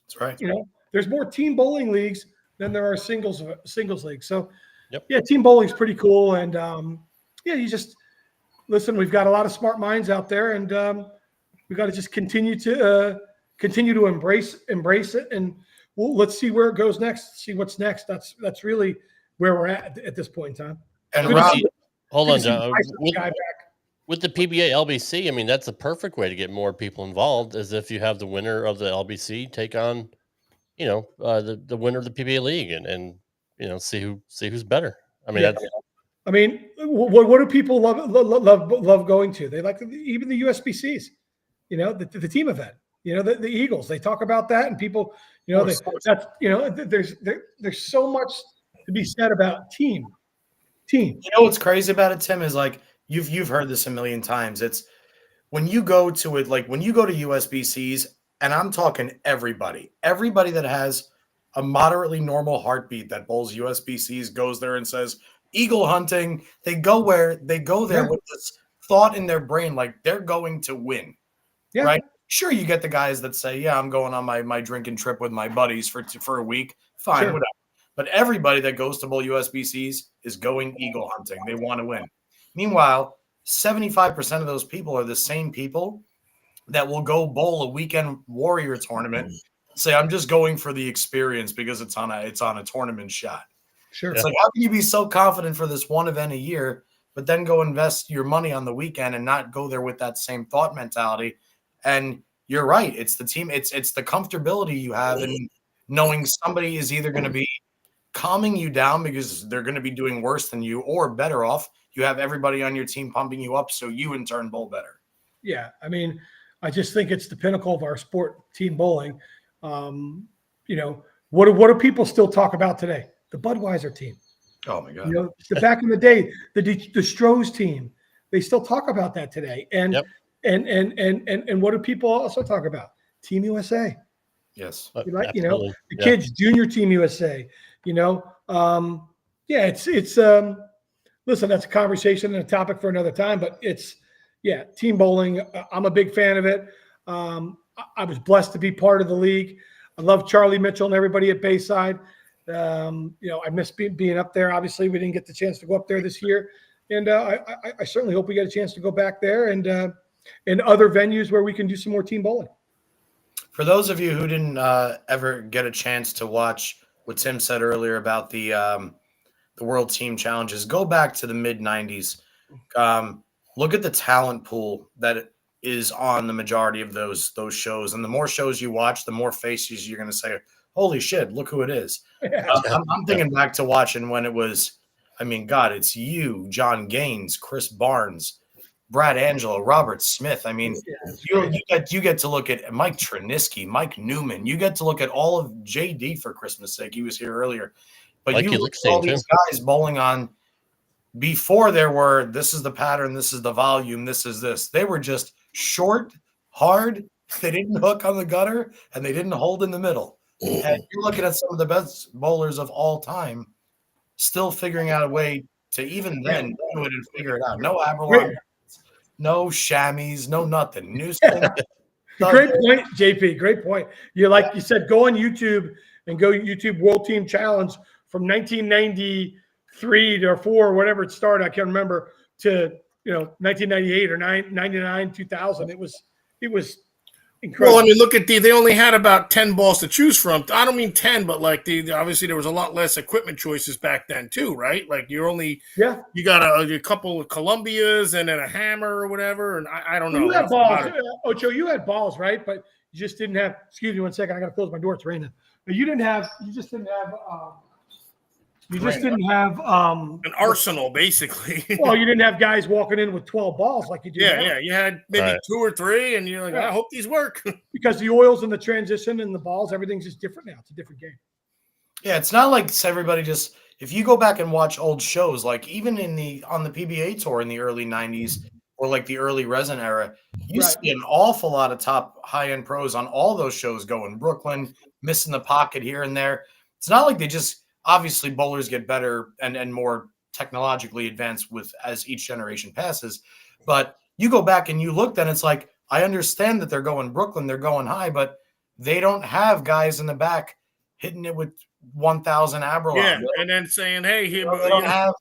That's right. There's more team bowling leagues than there are singles leagues. So yep. Team bowling is pretty cool. And you just listen, we've got a lot of smart minds out there, and we got to just continue to embrace it. And let's see where it goes next. See what's next. That's really where we're at this point in time. And Rob, hold on, John. With the PBA LBC, I mean, that's a perfect way to get more people involved, as if you have the winner of the LBC take on, the winner of the PBA league, and see who's better. I mean, what do people love going to? They like even the USBCs, the team event, the Eagles. They talk about that, and people, there's so much to be said about team. What's crazy about it, Tim, is like you've heard this a million times. It's when you go to it, like when you go to USBCs, and I'm talking everybody that has a moderately normal heartbeat that bowls USBCs goes there and says eagle hunting. They go there with this thought in their brain, like they're going to win. Yeah. Right. Sure, you get the guys that say, yeah, I'm going on my drinking trip with my buddies for a week. Fine, whatever. But everybody that goes to bowl USBCs is going eagle hunting. They want to win. Meanwhile, 75% of those people are the same people that will go bowl a weekend warrior tournament. Say, I'm just going for the experience because it's on a tournament shot. Sure. It's like, how can you be so confident for this one event a year, but then go invest your money on the weekend and not go there with that same thought mentality? And you're right. It's the team. It's the comfortability you have in knowing somebody is either going to be calming you down because they're going to be doing worse than you, or better off, you have everybody on your team pumping you up so you in turn bowl better. Yeah. I mean, I just think it's the pinnacle of our sport, team bowling. What do people still talk about today? The Budweiser team. Oh my God. Back in the day, the Stroh's team, they still talk about that today. And and what do people also talk about? Team USA. Yes. The kids, Junior Team USA. Listen, that's a conversation and a topic for another time, but team bowling. I'm a big fan of it. I was blessed to be part of the league. I love Charlie Mitchell and everybody at Bayside. I miss being up there. Obviously, we didn't get the chance to go up there this year, and I certainly hope we get a chance to go back there and other venues where we can do some more team bowling. For those of you who didn't ever get a chance to watch what Tim said earlier about the World Team Challenges, go back to the mid-'90s. Look at the talent pool that is on the majority of those shows, and the more shows you watch, the more faces you're going to say, holy shit, look who it is. I'm thinking back to watching when it was, it's you, John Gaines, Chris Barnes, Brad Angelo, Robert Smith. You get to look at Mike Triniski, Mike Newman. You get to look at all of JD, for Christmas sake. He was here earlier. But you look at all these guys bowling on before there were, this is the pattern, this is the volume, this is this. They were just short, hard. They didn't hook on the gutter, and they didn't hold in the middle. And you're looking at some of the best bowlers of all time still figuring out a way to even then do it and figure it out. No Aberlon, no chamois, no nothing. New Great point, JP. Great point. You said, go on YouTube and go YouTube World Team Challenge from 1993 or 4 or whatever it started. I can't remember, to 1998 or 99, 2000. It was incredible. Well, I mean, look at they only had about 10 balls to choose from. I don't mean 10, but like obviously there was a lot less equipment choices back then too, right? Like you got a couple of Columbias and then a hammer or whatever. And I don't know. You had balls, Ocho, you had balls, right? But you just didn't have, excuse me 1 second. I got to close my door. It's raining. But you just didn't have an arsenal, basically. Well, you didn't have guys walking in with 12 balls like you do now. Yeah. You had maybe 2 or 3, and you're like, I hope these work. Because the oils and the transition and the balls, everything's just different now. It's a different game. Yeah, it's not like everybody just. If you go back and watch old shows, like even on the PBA tour in the early '90s or like the early resin era, you see an awful lot of top high-end pros on all those shows going Brooklyn, missing the pocket here and there. It's not like they just. Obviously, bowlers get better and more technologically advanced as each generation passes. But you go back and you look, then it's like, I understand that they're going Brooklyn, they're going high, but they don't have guys in the back hitting it with 1,000 Aberlon. Yeah, and then saying, hey, they don't have.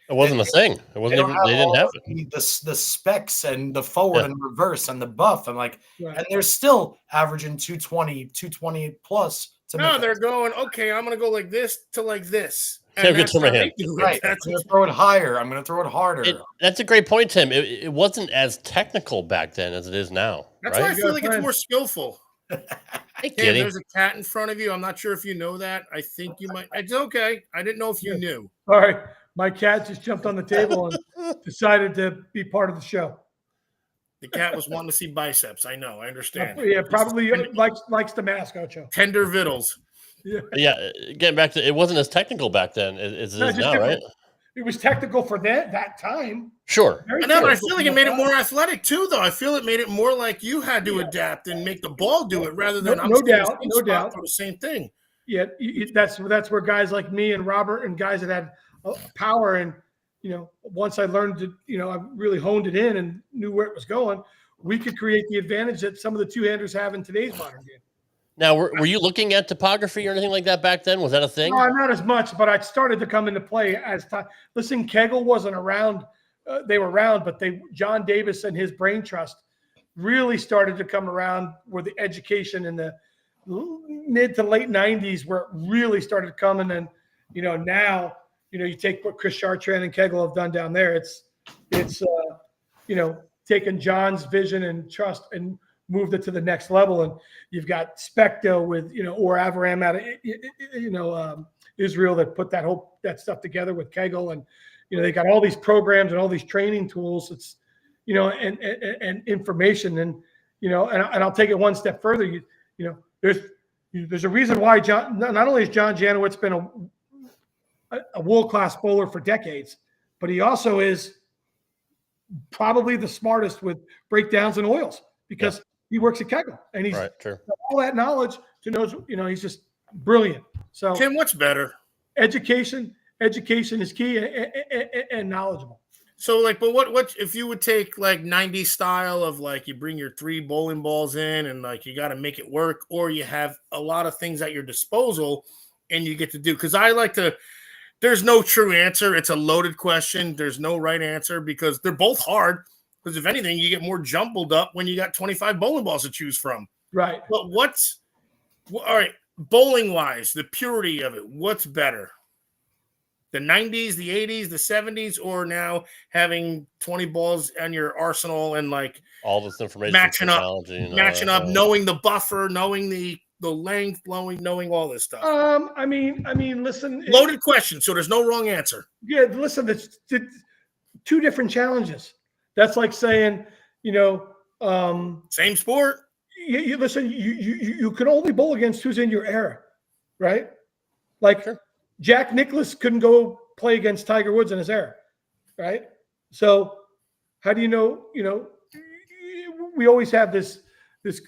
It wasn't a thing. It wasn't even. They didn't have it. The specs and the forward and reverse and the buff. And and they're still averaging 220 plus. No, they're going, okay, I'm going to go like this to like this. And that's right. I'm going to throw it higher. I'm going to throw it harder. That's a great point, Tim. It wasn't as technical back then as it is now. That's why I feel like it's more skillful. Hey, there's a cat in front of you. I'm not sure if you know that. I think you might. It's okay. I didn't know if you knew. All right. My cat just jumped on the table and decided to be part of the show. The cat was wanting to see biceps. I know. I understand. Yeah, probably likes the mask, Ocho. Tender vittles. Yeah. Getting back to it, wasn't as technical back then as it is now, right? It was technical for that time. Sure. I know, but I feel like it made it more athletic too, though. I feel it made it more like you had to adapt and make the ball do it rather than no doubt for the same thing. Yeah, that's where guys like me and Robert and guys that had power and once I learned to I really honed it in and knew where it was going, we could create the advantage that some of the two-handers have in today's modern game. Now, were you looking at topography or anything like that back then? Was that a thing? No, not as much, but it started to come into play as time. Listen, Kegel wasn't around. They were around, but John Davis and his brain trust really started to come around where the education in the mid to late 90s where it really started coming. And, now, you take what Chris Chartrand and Kegel have done down there. It's taken John's vision and trust and moved it to the next level. And you've got Specto with, or Avaram out of, Israel that put that stuff together with Kegel. And, they got all these programs and all these training tools. It's, and information and, and I'll take it one step further. There's a reason why not only has John Janowitz been a world-class bowler for decades, but he also is probably the smartest with breakdowns and oils because he works at Kegel and he's all that knowledge to know, he's just brilliant. So Tim, what's better? Education is key and knowledgeable. So but what if you would take like 90s style of like you bring your 3 bowling balls in and like you got to make it work, or you have a lot of things at your disposal and you get to do, because I like to, there's no true answer. It's a loaded question. There's no right answer because they're both hard. Because if anything, you get more jumbled up when you got 25 bowling balls to choose from. Right. But all right, bowling wise, the purity of it, what's better? The 90s, the 80s, the 70s, or now having 20 balls on your arsenal and like all this information, matching up, knowing the buffer, knowing the length, knowing all this stuff. I mean, listen. Loaded question, so there's no wrong answer. Yeah, listen, it's 2 different challenges. That's like saying, same sport. You listen, you can only bowl against who's in your era, right? Like Jack Nicklaus couldn't go play against Tiger Woods in his era, right? So how do you know? We always have this these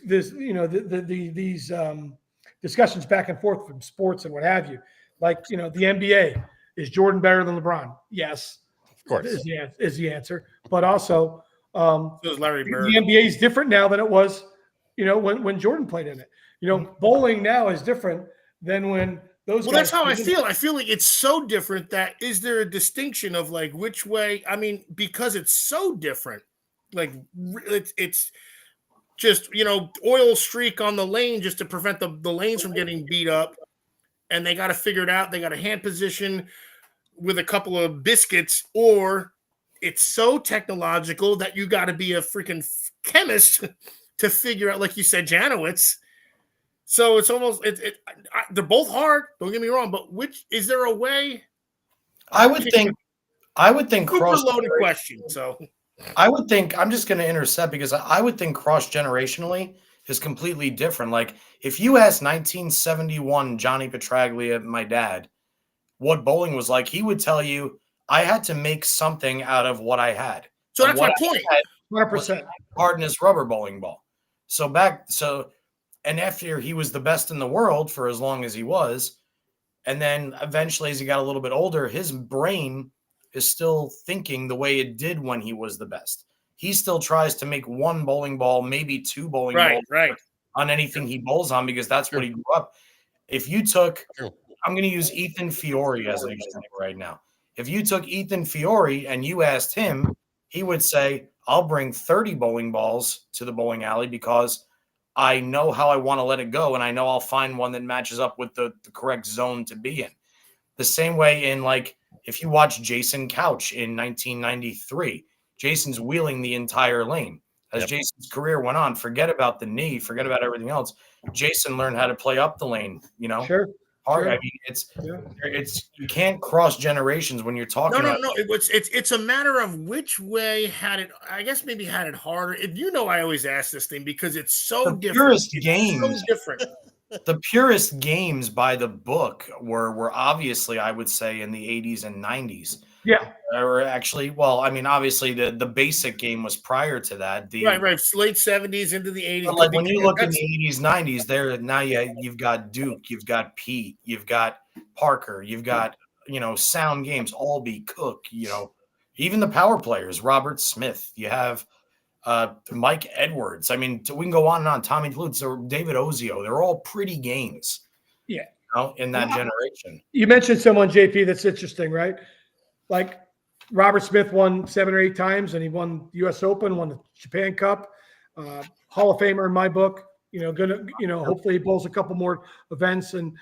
discussions back and forth from sports and what have you. Like the NBA, is Jordan better than LeBron? Yes, of course is the answer. But also, so is Larry Bird. The NBA is different now than it was, when Jordan played in it. Bowling now is different than when those. Well, that's how I feel. I feel like it's so different that is there a distinction of like which way? I mean, because it's so different. Like it's just, oil streak on the lane just to prevent the lanes from getting beat up. And they got to figure it out. They got a hand position with a couple of biscuits, or it's so technological that you got to be a freaking chemist to figure out, like you said, Janowitz. So it's almost they're both hard. Don't get me wrong, but is there a way? I would think cross loaded question. So I would think I'm just going to intercept because I would think cross generationally is completely different. Like if you asked 1971 Johnny Petraglia, my dad, what bowling was like, he would tell you I had to make something out of what I had. So that's my point. 100%. Hardness rubber bowling ball. And after he was the best in the world for as long as he was, and then eventually as he got a little bit older, his brain is still thinking the way it did when he was the best. He still tries to make one bowling ball, maybe two bowling balls on anything he bowls on because that's what he grew up. If you took, I'm going to use Ethan Fiore as an example right now. If you took Ethan Fiore and you asked him, he would say, I'll bring 30 bowling balls to the bowling alley because I know how I want to let it go, and I know I'll find one that matches up with the correct zone to be in. The same way in, like, if you watch Jason Couch in 1993, Jason's wheeling the entire lane. As Jason's career went on, forget about the knee, forget about everything else. Jason learned how to play up the lane, Sure. Hard. Sure. I mean, it's you can't cross generations when you're talking about. No. It's a matter of which way had it. I guess maybe had it harder. I always ask this thing because it's so different. Purest games. So different. The purest games by the book were obviously, I would say, in the 80s and 90s. Yeah. Or actually, well, I mean, obviously the basic game was prior to that. Right. Late 70s into the 80s. Like when you look in the 80s, 90s, there now you've got Duke, you've got Pete, you've got Parker, you've got sound games, Albee, Cook, even the power players, Robert Smith. You have Mike Edwards. I mean, we can go on and on. Tommy Lutz or David Ozio. They're all pretty games. Yeah. In that generation. You mentioned someone, JP, that's interesting, right? Like Robert Smith won 7 or 8 times, and he won the U.S. Open, won the Japan Cup, Hall of Famer in my book. Hopefully he bowls a couple more events and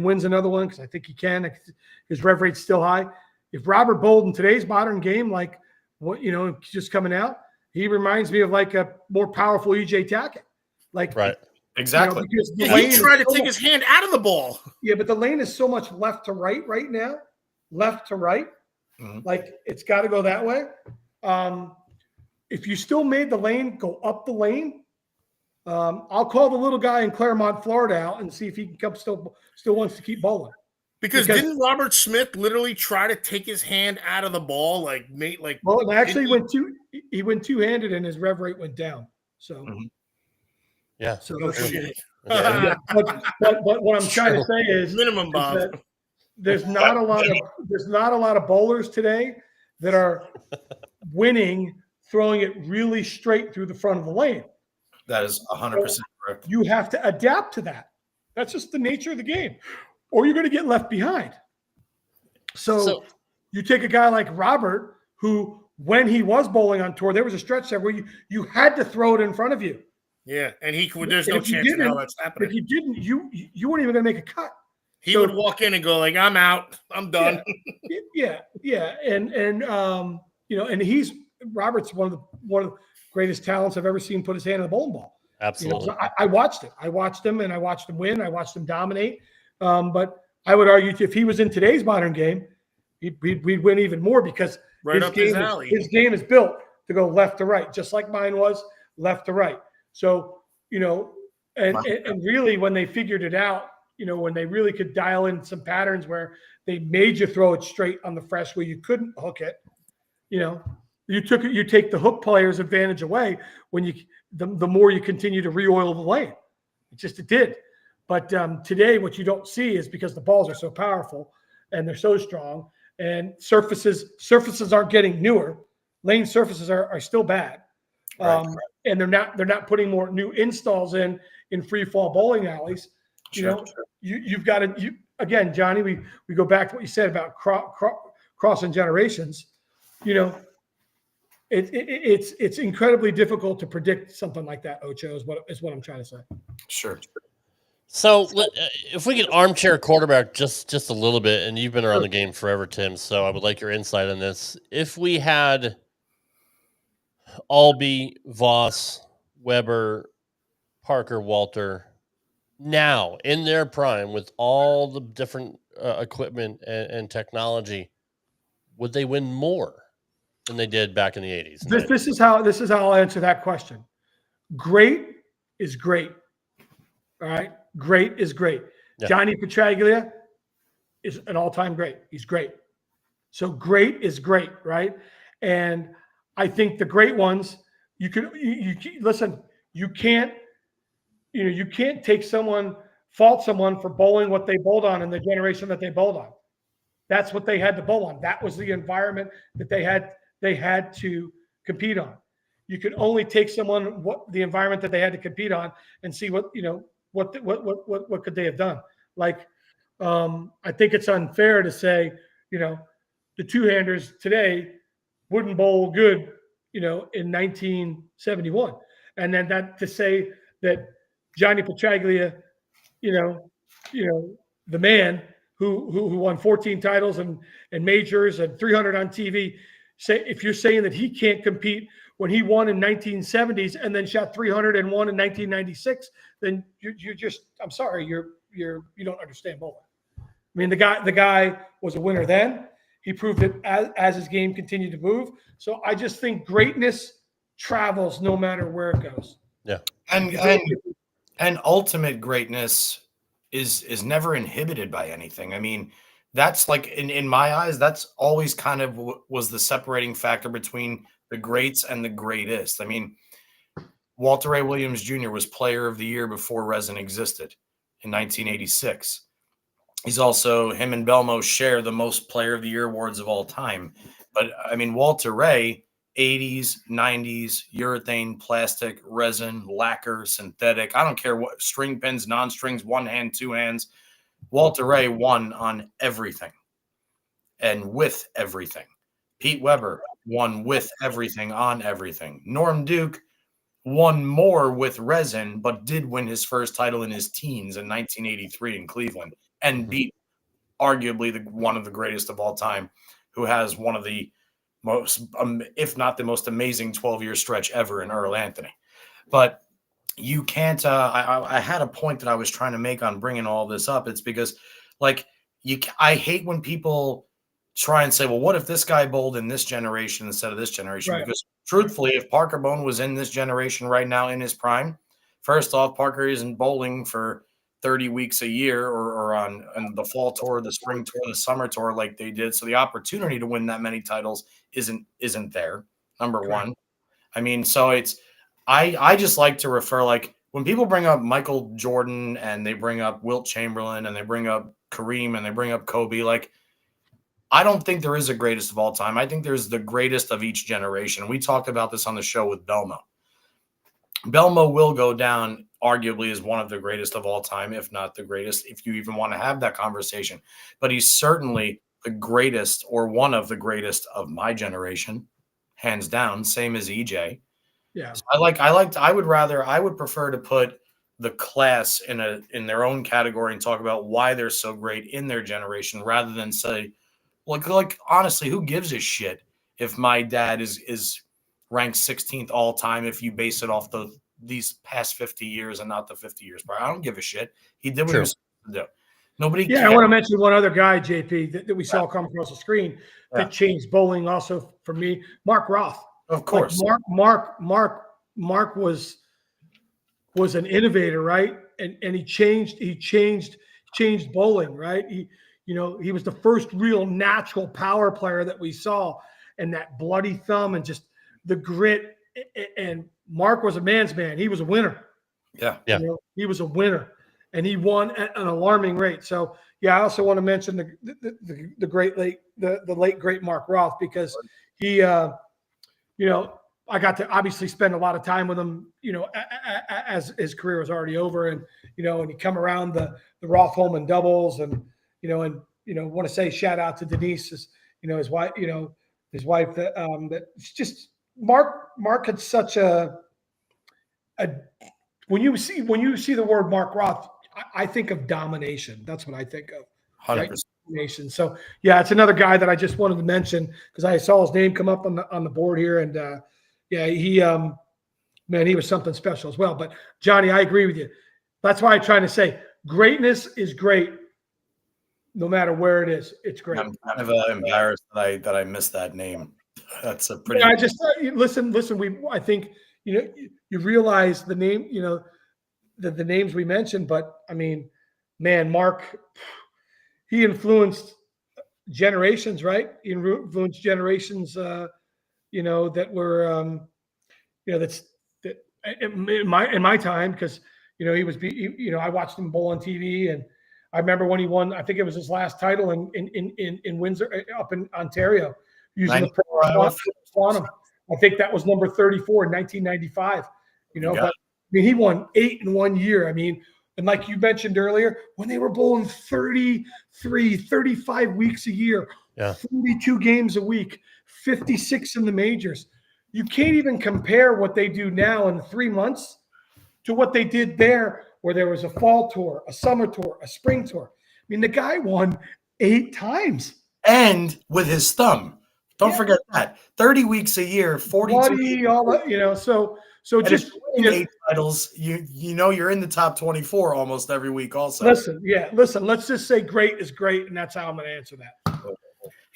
wins another one because I think he can. His rev rate's still high. If Robert bowled in today's modern game, like just coming out, he reminds me of like a more powerful EJ Tackett. Like right. Exactly. Because the he tried to take his hand out of the ball. Yeah, but the lane is so much left to right now. Left to right. Mm-hmm. Like it's got to go that way. If you still made the lane go up the lane, I'll call the little guy in Claremont, Florida out and see if he can come still wants to keep bowling. Because didn't Robert Smith literally try to take his hand out of the ball? Well, it actually he went two-handed and his rev rate went down. So mm-hmm. Yeah. So shit. Yeah. But what I'm trying to say is minimum, Bob. Is there's not a lot of bowlers today that are winning, throwing it really straight through the front of the lane. That is 100% correct. You have to adapt to that. That's just the nature of the game, or you're going to get left behind. So you take a guy like Robert, who when he was bowling on tour, there was a stretch there where you had to throw it in front of you. Yeah, and there's no chance in hell that's happening. If you didn't, you weren't even going to make a cut. He would walk in and go like, "I'm out. I'm done." Yeah. And Robert's one of the greatest talents I've ever seen put his hand in the bowling ball. Absolutely. I watched it. I watched him, and I watched him win. I watched him dominate. But I would argue if he was in today's modern game, we'd win even more because his game is built to go left to right, just like mine was left to right. So and really when they figured it out. When they really could dial in some patterns where they made you throw it straight on the fresh where you couldn't hook it, you take the hook player's advantage away when the more you continue to re-oil the lane. It did. But today what you don't see is because the balls are so powerful and they're so strong and surfaces aren't getting newer. Lane surfaces are still bad. Right. And they're not putting more new installs in free fall bowling alleys. You've got to again, Johnny. We go back to what you said about crossing generations. it's incredibly difficult to predict something like that. Ocho is what I'm trying to say. Sure. So if we could armchair quarterback just a little bit, and you've been around the game forever, Tim, so I would like your insight on this. If we had Albee, Voss, Weber, Parker, Walter now in their prime with all the different equipment and technology, would they win more than they did back in the 80s? This is how I'll answer that question. Great is great. All right. Great is great. Yeah. Johnny Petraglia is an all-time great. He's great. So great is great, right? And I think the great ones, you listen, you can't fault someone for bowling what they bowled on in the generation that they bowled on. That's what they had to bowl on. That was the environment that they had to compete on. You can only take someone the environment that they had to compete on and see what could they have done. Like, I think it's unfair to say, the two-handers today wouldn't bowl good, in 1971. And then that to say that Johnny Petraglia, the man who won 14 titles and majors and 300 on TV, if you're saying that he can't compete when he won in 1970s and then shot 301 in 1996, then you're just, I'm sorry, you don't understand bowling. I mean, the guy was a winner then. He proved it as his game continued to move. So I just think greatness travels no matter where it goes. Yeah. And ultimate greatness is never inhibited by anything. I mean, that's like in my eyes, that's always kind of was the separating factor between the greats and the greatest. I mean, Walter Ray Williams Jr. was Player of the Year before Resin existed in 1986. He's also, him and Belmo share the most Player of the Year awards of all time. But I mean, Walter Ray, 80s, 90s, urethane, plastic, resin, lacquer, synthetic. I don't care what, string pins, non-strings, one hand, two hands. Walter Ray won on everything and with everything. Pete Weber won with everything on everything. Norm Duke won more with resin, but did win his first title in his teens in 1983 in Cleveland and beat arguably one of the greatest of all time, who has one of the most, if not the most amazing 12-year stretch ever in Earl Anthony. But you can't, I had a point that I was trying to make on bringing all this up. It's because, like, I hate when people try and say, well, what if this guy bowled in this generation instead of this generation? Right. Because truthfully, if Parker Bone was in this generation right now in his prime, first off, Parker isn't bowling for 30 weeks a year or on the fall tour, the spring tour, the summer tour like they did. So the opportunity to win that many titles isn't there, number one. I mean, so it's I just like to refer, like, when people bring up Michael Jordan and they bring up Wilt Chamberlain and they bring up Kareem and they bring up Kobe, like, I don't think there is a greatest of all time. I think there's the greatest of each generation. We talked about this on the show with Belmo. Belmo will go down arguably as one of the greatest of all time, if not the greatest, if you even want to have that conversation. But he's certainly the greatest or one of the greatest of my generation, hands down, same as EJ. Yeah. So I would prefer to put the class in their own category and talk about why they're so great in their generation, rather than say, like honestly, who gives a shit if my dad is ranked 16th all time if you base it off these past 50 years and not the 50 years prior? I don't give a shit. He did what he was supposed to do. Nobody. Yeah, I want to mention one other guy, JP, that we saw come across the screen that changed bowling also for me. Mark Roth. Of course. Like Mark was an innovator, right? And he changed bowling, right? He was the first real natural power player that we saw, and that bloody thumb and just the grit. And Mark was a man's man. He was a winner. Yeah. He was a winner, and he won at an alarming rate. So yeah, I also want to mention the late great Mark Roth, because he, I got to obviously spend a lot of time with him, as his career was already over, and he come around the Roth Holman doubles, and want to say shout out to Denise, his wife, that just Mark had such a when you see the word Mark Roth, I think of domination. That's what I think of. 100%. Right? Domination. So yeah, it's another guy that I just wanted to mention because I saw his name come up on the board here, and yeah, he man, he was something special as well. But Johnny, I agree with you. That's why I'm trying to say greatness is great, no matter where it is. It's great. I'm kind of embarrassed that I missed that name. That's a pretty. Yeah, I just listen. I think you realize the name. The names we mentioned, but I mean, man, Mark, he influenced generations, right? He influenced generations. That were, that in my time because he was. I watched him bowl on TV, and I remember when he won. I think it was his last title in Windsor, up in Ontario, using the quantum. I think that was number 34 in 1995. But I mean, he won 8 in 1 year. I mean, and like you mentioned earlier, when they were bowling 33, 35 weeks a year, 42 games a week, 56 in the majors, you can't even compare what they do now in 3 months to what they did there, where there was a fall tour, a summer tour, a spring tour. I mean, the guy won 8 times. And with his thumb. Don't forget that. 30 weeks a year, 42. All that, so and just 8 titles, you're in the top 24 almost every week also. Listen, let's just say great is great, and that's how I'm going to answer that.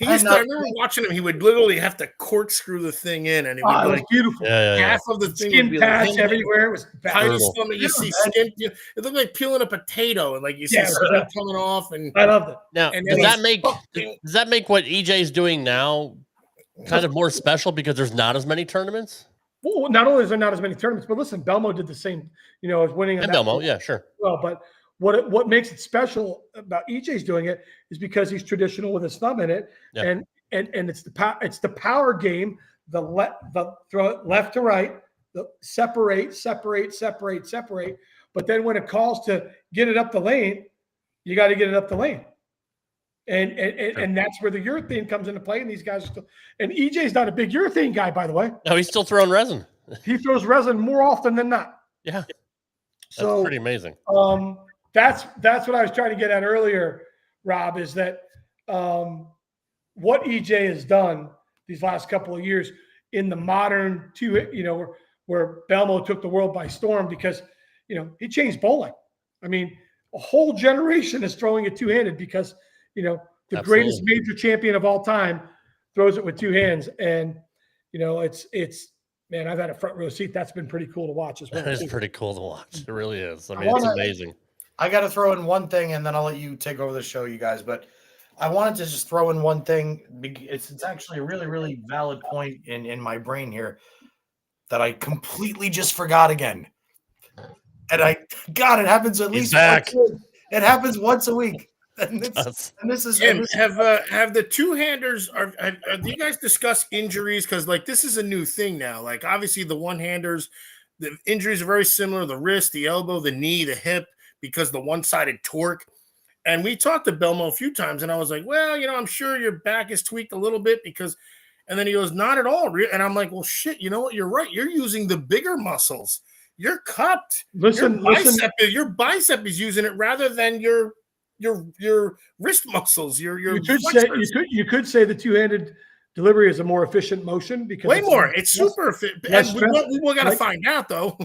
I remember watching him. He would literally have to corkscrew the thing in, and it would be was beautiful. Half of the thing skin would be patch like, everywhere. It was tiny stomach. You see skin. It looked like peeling a potato, and like you see skin coming off. And I loved it. Now, does that make what EJ's doing now kind of more special because there's not as many tournaments? Well, not only is there not as many tournaments, but listen, Belmo did the same. As winning. And Belmo, yeah, sure. Well, but what makes it special about EJ's doing it is because he's traditional with his thumb in it, and it's the power game. The throw it left to right, the separate. But then when it calls to get it up the lane, you got to get it up the lane. And that's where the urethane comes into play. And these guys are still. And EJ's not a big urethane guy, by the way. No, he's still throwing resin. He throws resin more often than not. Yeah, that's pretty amazing. That's what I was trying to get at earlier, Rob. Is that what EJ has done these last couple of years in the modern where Belmo took the world by storm because he changed bowling. I mean, a whole generation is throwing it two-handed because. The Absolutely. Greatest major champion of all time throws it with 2 hands. And, it's man, I've had a front row seat. That's been pretty cool to watch as well. That is pretty cool to watch. It really is. I mean, it's amazing. I got to throw in one thing, and then I'll let you take over the show, you guys. But I wanted to just throw in one thing. It's actually a really, really valid point in my brain here that I completely just forgot again. And it happens at least once a week. It happens once a week. And this is have the two-handers do you guys discuss injuries? Because this is a new thing now. Like obviously the one-handers, the injuries are very similar: the wrist, the elbow, the knee, the hip, because the one-sided torque. And we talked to Belmo a few times, and I was like, well, I'm sure your back is tweaked a little bit because. And then he goes, not at all. And I'm like, well, shit. You know what? You're right. You're using the bigger muscles. You're cupped. Your bicep is using it rather than your wrist muscles. You could say the two-handed delivery is a more efficient motion because way more. It's super efficient. We got to find out though.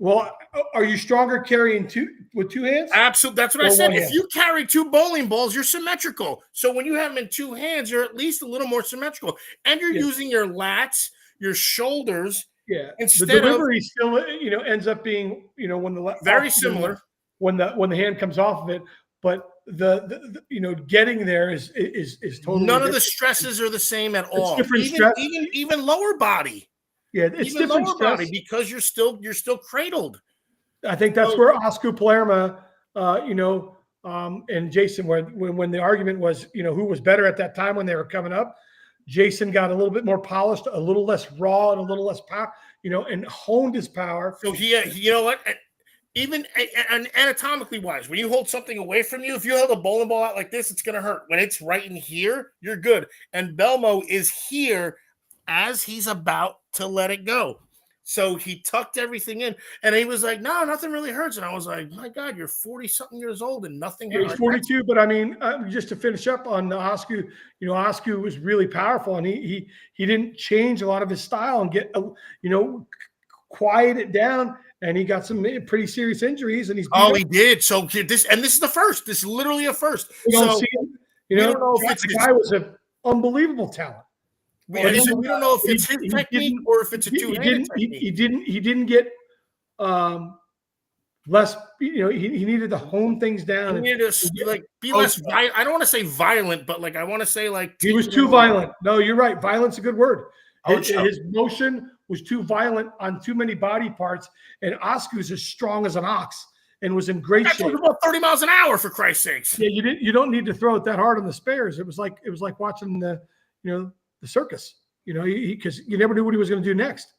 Well, are you stronger carrying with 2 hands? Absolutely. That's what I said. If you carry 2 bowling balls, you're symmetrical. So when you have them in 2 hands, you're at least a little more symmetrical, and you're using your lats, your shoulders. Yeah. Instead the delivery still ends up being when the very similar when the hand comes off of it. But the getting there is totally none of the stresses are the same at all. Different stress. Even lower body. Yeah, it's even different lower stress. body because you're still cradled. I think that's where Oscar Palermo, and Jason, when the argument was, who was better at that time when they were coming up, Jason got a little bit more polished, a little less raw, and a little less power, and honed his power. So you know what? Even anatomically wise, when you hold something away from you, if you hold a bowling ball out like this, it's going to hurt. When it's right in here, you're good. And Belmo is here as he's about to let it go. So he tucked everything in, and he was like, "No, nothing really hurts." And I was like, "My God, you're 40-something years old, and nothing hurts." He's 42, but I mean, just to finish up on Oscu, Oscu was really powerful, and he didn't change a lot of his style and get, quiet it down, and he got some pretty serious injuries, and he's he did. So this is the first. This is literally a first. We don't see him. We don't know if the guy was an unbelievable talent. We don't know if it's his technique or if it's a two-handed technique. He didn't get less. He needed to hone things down. He needed to be less. I don't want to say violent, but I want to say he was too violent. No, you're right. Violent's a good word. His motion was too violent on too many body parts, and Oscu's as strong as an ox and was in great shape. About 30 miles an hour, for Christ's sakes. Yeah, you don't need to throw it that hard on the spares. It was like watching the circus, because you never knew what he was going to do next.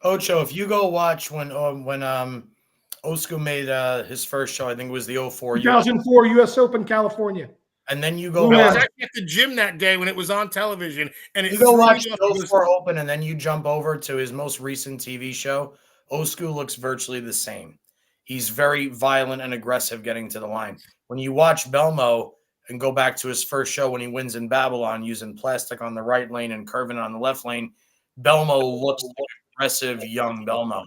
Ocho, if you go watch when Oscu made his first show, I think it was the 2004 U.S. Open, California. And then you go I was actually at the gym that day when it was on television, and you go watch the 04 Open, and then you jump over to his most recent TV show. Oscu looks virtually the same. He's very violent and aggressive getting to the line. When you watch Belmo and go back to his first show when he wins in Babylon using plastic on the right lane and curving on the left lane, Belmo looks like aggressive young Belmo.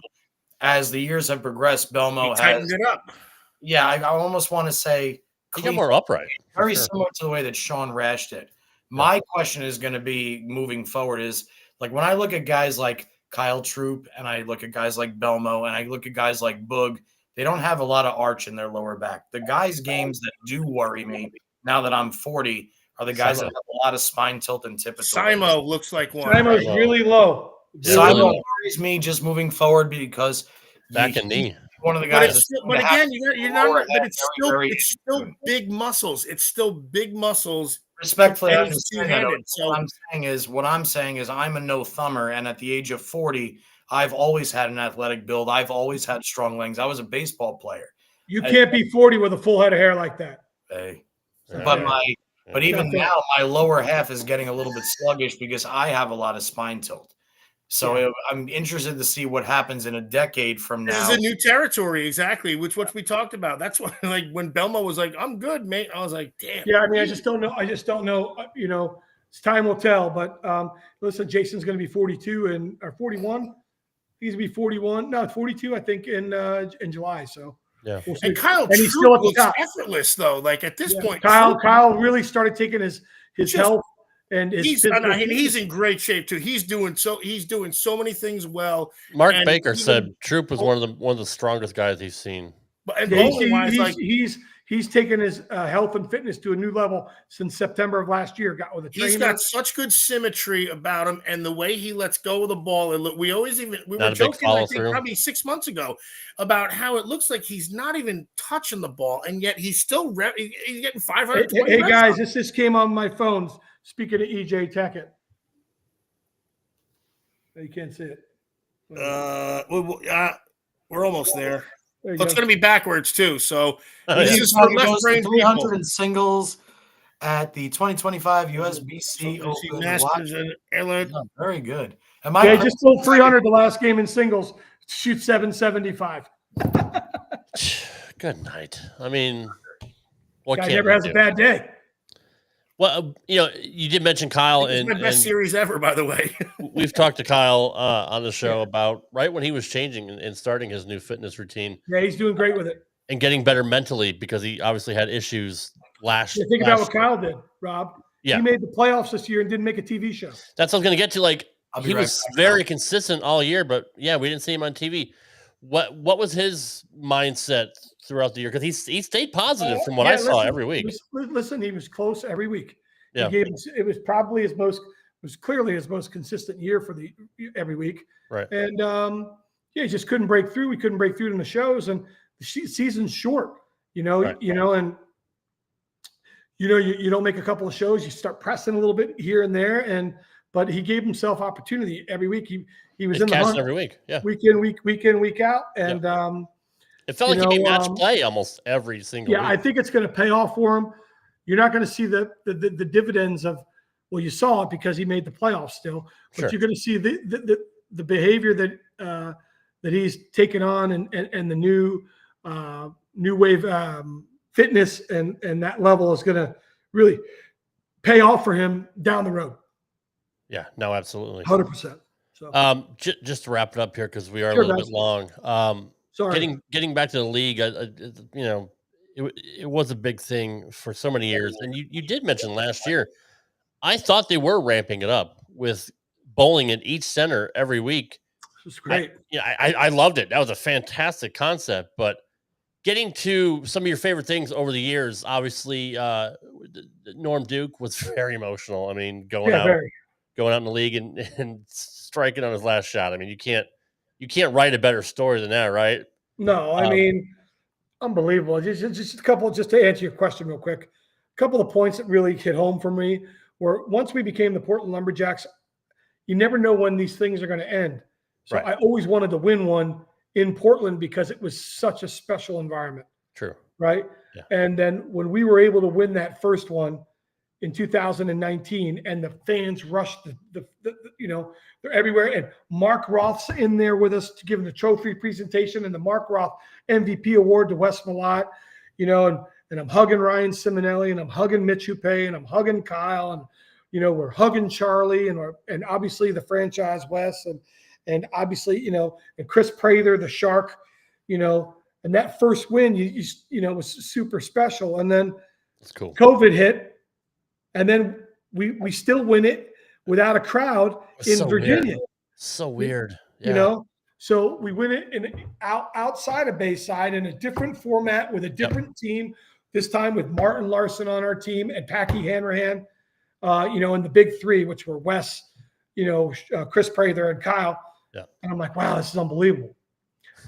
As the years have progressed, Belmo has tightened it up. Yeah, I almost want to say he got more upright. Very similar to the way that Sean Rash did. My question is going to be moving forward is when I look at guys like Kyle Troop and I look at guys like Belmo and I look at guys like Boog, they don't have a lot of arch in their lower back. The guys' games that do worry me now that I'm 40 are the guys that have a lot of spine tilt and tip. Simo looks like one. Simo's really low. Simo worries me just moving forward because back and knee. One of the guys, but again, you're not. But it's still big muscles. It's still big muscles. Respectfully, I understand that. So what I'm saying is I'm a no thumber, and at the age of 40, I've always had an athletic build. I've always had strong legs. I was a baseball player. You can't be 40 with a full head of hair like that. Hey, but even now, my lower half is getting a little bit sluggish because I have a lot of spine tilt. So I'm interested to see what happens in a decade from now. This is a new territory, exactly, which what we talked about. That's why, when Belmo was like, "I'm good, mate," I was like, "Damn." Yeah, I mean, I just don't know. Time will tell. But listen, Jason's going to be 42 or 41. He's going to be 41. No, 42, I think, in July. So yeah. We'll and Kyle, and he's still looks effortless though. At this point, Kyle really started taking his health. And he's in great shape too. He's doing so many things well. Mark Baker said Troop was one of the strongest guys he's seen. But he's taken his health and fitness to a new level since September of last year. Got with a trainer. He's got such good symmetry about him, and the way he lets go of the ball. And we were joking, I think probably 6 months ago, about how it looks like he's not even touching the ball, and yet he's still he's getting 520. Hey guys, this came on my phone. Speaking of EJ Tackett, you can't see it. We're almost there. It's going to be backwards too. So this is for left-brain 300 in singles at the 2025 USBC Open Masters in LA. Very good. He just sold 300 the last game in singles. Shoot 775. Good night. I mean, what guy never has a bad day. Well, you did mention Kyle, and my best series ever, by the way. We've talked to Kyle on the show about right when he was changing and starting his new fitness routine. Yeah, he's doing great with it and getting better mentally because he obviously had issues last. Yeah, think about what Kyle did, Rob. Yeah, he made the playoffs this year and didn't make a TV show. That's what I was going to get to. He was very consistent all year, but we didn't see him on TV. What was his mindset throughout the year? Because he stayed positive from what I saw every week. He was close every week. Yeah, it was probably clearly his most consistent year for every week. Right. And he just couldn't break through. We couldn't break through in the shows, and the season's short. You don't make a couple of shows. You start pressing a little bit here and there, but he gave himself opportunity every week. He was in the hunt every week, week in, week out, and it felt like he made match play almost every single week. I think it's going to pay off for him. You're not going to see the dividends of Well, you saw it because he made the playoffs still, but Sure. you're going to see the behavior that he's taken on and the new wave fitness and that level is going to really pay off for him down the road. Yeah, no, absolutely. 100%. So, Just to wrap it up here, because we are Sure, a little guys. bit long. Sorry. Getting back to the league, it was a big thing for so many years. And you did mention last year, I thought they were ramping it up with bowling at each center every week. This is great. I loved it. That was a fantastic concept. But getting to some of your favorite things over the years, obviously, Norm Duke was very emotional. I mean, going out in the league and striking on his last shot. I mean, you can't write a better story than that, right? No, I mean, unbelievable. Just a couple, just to answer your question real quick, a couple of points that really hit home for me were once we became the Portland Lumberjacks, you never know when these things are going to end. So Right. I always wanted to win one in Portland because it was such a special environment. True. Right. Yeah. And then when we were able to win that first one in 2019 and the fans rushed they're everywhere. And Mark Roth's in there with us to give him the trophy presentation and the Mark Roth MVP award to Wes Malott, and I'm hugging Ryan Simonelli and I'm hugging Mitch Huppé and I'm hugging Kyle and, we're hugging Charlie and obviously the franchise Wes and obviously, and Chris Prather, the Shark, and that first win, was super special. And then That's cool. COVID hit, and then we still win it without a crowd in so Virginia. Weird. So weird. Yeah. So we win it outside of Bayside in a different format with a different team. This time with Martin Larson on our team and Packy Hanrahan, and the big three, which were Wes, Chris Prather and Kyle. Yeah. And I'm like, wow, this is unbelievable.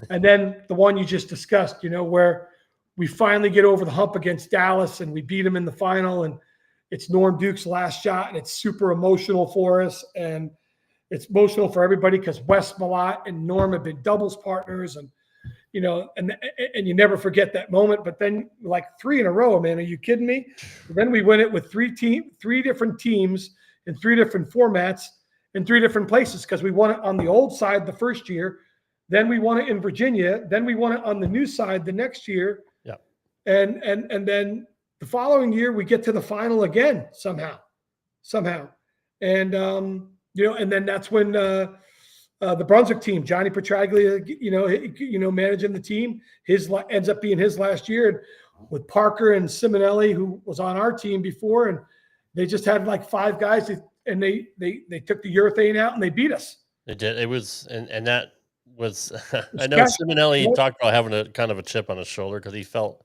And then the one you just discussed, where we finally get over the hump against Dallas and we beat them in the final, and it's Norm Duke's last shot, and it's super emotional for us, and it's emotional for everybody because Wes Malott and Norm have been doubles partners, and and you never forget that moment. But then like 3 in a row, man, are you kidding me? Then we win it with three different teams in 3 different formats in 3 different places because we won it on the old side the first year. Then we won it in Virginia. Then we won it on the new side the next year. Yeah. And then the following year we get to the final again somehow. And and then that's when the Brunswick team, Johnny Petraglia, managing the team, ends up being his last year, and with Parker and Simonelli, who was on our team before, and they just had like 5 guys, and they took the urethane out and they beat us. They did. It was, and that was. I know special. Simonelli talked about having a kind of a chip on his shoulder because he felt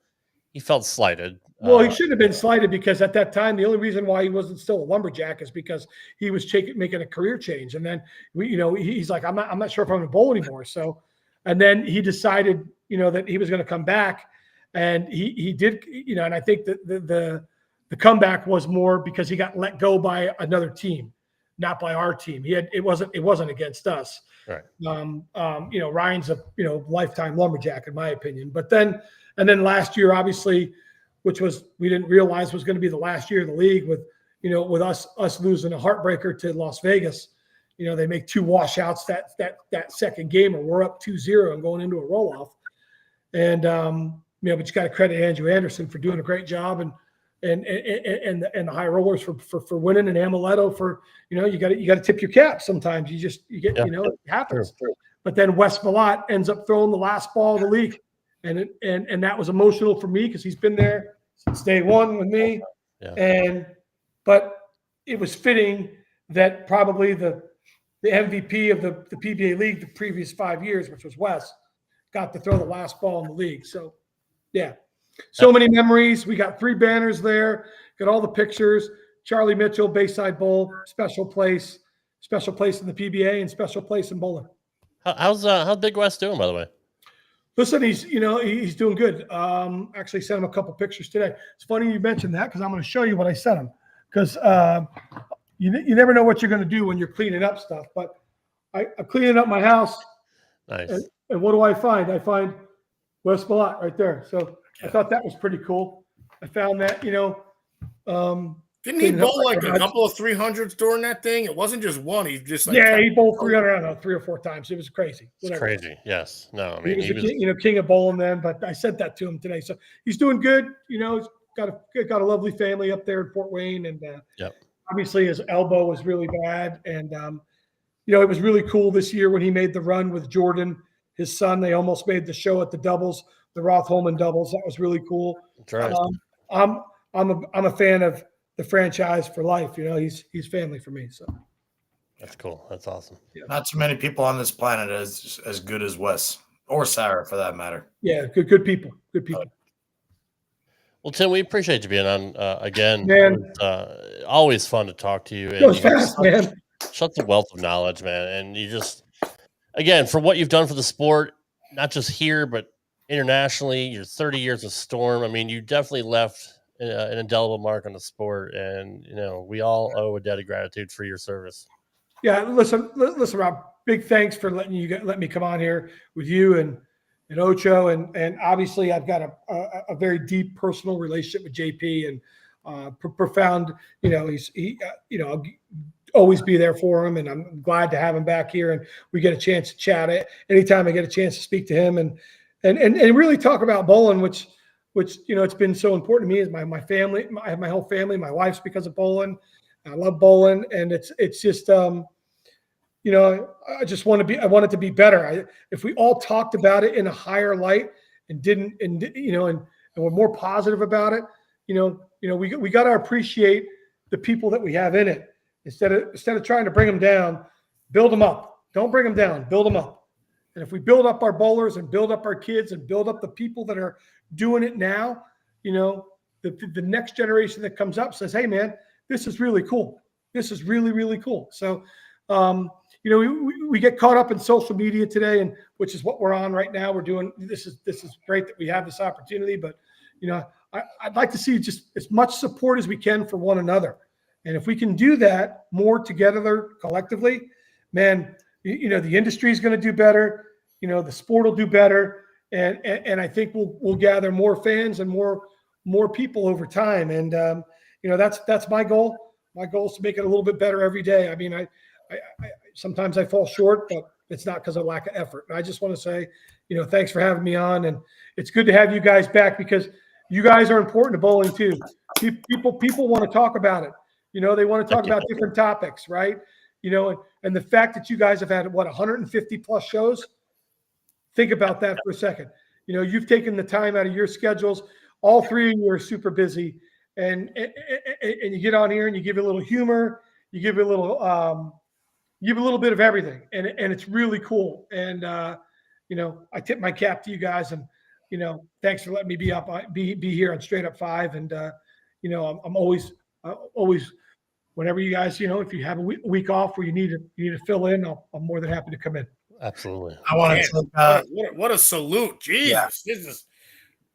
slighted. Well, he shouldn't have been slighted because at that time, the only reason why he wasn't still a Lumberjack is because he was making a career change. And then he's like, I'm not sure if I'm going to bowl anymore. So, and then he decided, that he was going to come back, and he did, and I think that the comeback was more because he got let go by another team, not by our team. It wasn't against us. Right. Ryan's a lifetime Lumberjack in my opinion. But then last year, obviously, which we didn't realize was going to be the last year of the league with us losing a heartbreaker to Las Vegas. They make 2 washouts that second game, and we're up 2-0 and going into a roll off. And but you got to credit Andrew Anderson for doing a great job and the high rollers for winning, and Amuleto for you got to tip your cap sometimes. You get it happens. True. But then Wes Malott ends up throwing the last ball of the league, and that was emotional for me because he's been there since day one with me. Yeah. But it was fitting that probably the MVP of the PBA league the previous 5 years, which was Wes, got to throw the last ball in the league. So yeah. So many memories. We got 3 banners there. Got all the pictures. Charlie Mitchell, Bayside Bowl, special place in the PBA, and special place in bowling. How's Big West doing, by the way? Listen, he's doing good. Actually sent him a couple pictures today. It's funny you mentioned that because I'm going to show you what I sent him. Because you never know what you're going to do when you're cleaning up stuff. But I'm cleaning up my house. Nice. And what do I find? I find Wes Malott right there. So I thought that was pretty cool. I found that, Didn't he cleaning up bowl my like a garage. couple of 300s during that thing? It wasn't just one. He just like Yeah, he bowled 300, I don't know, 3 or 4 times. It was crazy. It's Whatever. crazy. Yes. No, I He mean, was the king, king of bowling then, but I said that to him today. So he's doing good. He's got a lovely family up there in Fort Wayne, and yep. obviously his elbow was really bad. And it was really cool this year when he made the run with Jordan, his son. They almost made the show at the doubles, the Roth-Holman doubles. That was really cool. That's right. I'm a fan of the franchise for life. He's family for me. So that's cool. That's awesome. Yeah. Not too many people on this planet as good as Wes or Sarah, for that matter. Yeah, good people. Good people. Well, Tim, we appreciate you being on again. Man. Always fun to talk to you. It goes fast, man. Such a wealth of knowledge, man. And you just, again, for what you've done for the sport, not just here, but internationally, your 30 years of Storm. I mean, you definitely left an indelible mark on the sport. And, we all owe a debt of gratitude for your service. Yeah, listen, Rob. Big thanks for letting me come on here with you and Ocho, and obviously I've got a very deep personal relationship with JP and profound. I'll always be there for him, and I'm glad to have him back here, and we get a chance to chat. Anytime I get a chance to speak to him and really talk about bowling, which it's been so important to me. Is my family. I have my whole family. My wife's because of bowling. I love bowling, and it's just I just want it to be better. If we all talked about it in a higher light and we're more positive about it, we got to appreciate the people that we have in it instead of trying to bring them down. Build them up. Don't bring them down. Build them up. And if we build up our bowlers and build up our kids and build up the people that are doing it now, the next generation that comes up says, "Hey, man, this is really cool. This is really, really cool." So, we get caught up in social media today, and which is what we're on right now. We're doing this is great that we have this opportunity, but I'd like to see just as much support as we can for one another. And if we can do that more together collectively, man, the industry is going to do better. The sport will do better, and I think we'll gather more fans and more people over time. And that's my goal. My goal is to make it a little bit better every day. I mean, I sometimes I fall short, but it's not because of lack of effort. And I just want to say, thanks for having me on, and it's good to have you guys back because you guys are important to bowling too. People want to talk about it. They want to talk about different topics, right? And the fact that you guys have had 150 plus shows. Think about that for a second. You've taken the time out of your schedules. All three of you are super busy, and you get on here and you give it a little humor. You give it a little bit of everything, and it's really cool. And I tip my cap to you guys, and thanks for letting me be here on Straight Up 5. And I'm always whenever you guys if you have a week off where you need to fill in, I'm more than happy to come in. Absolutely. I want to what a salute. Jesus. Yeah. This is,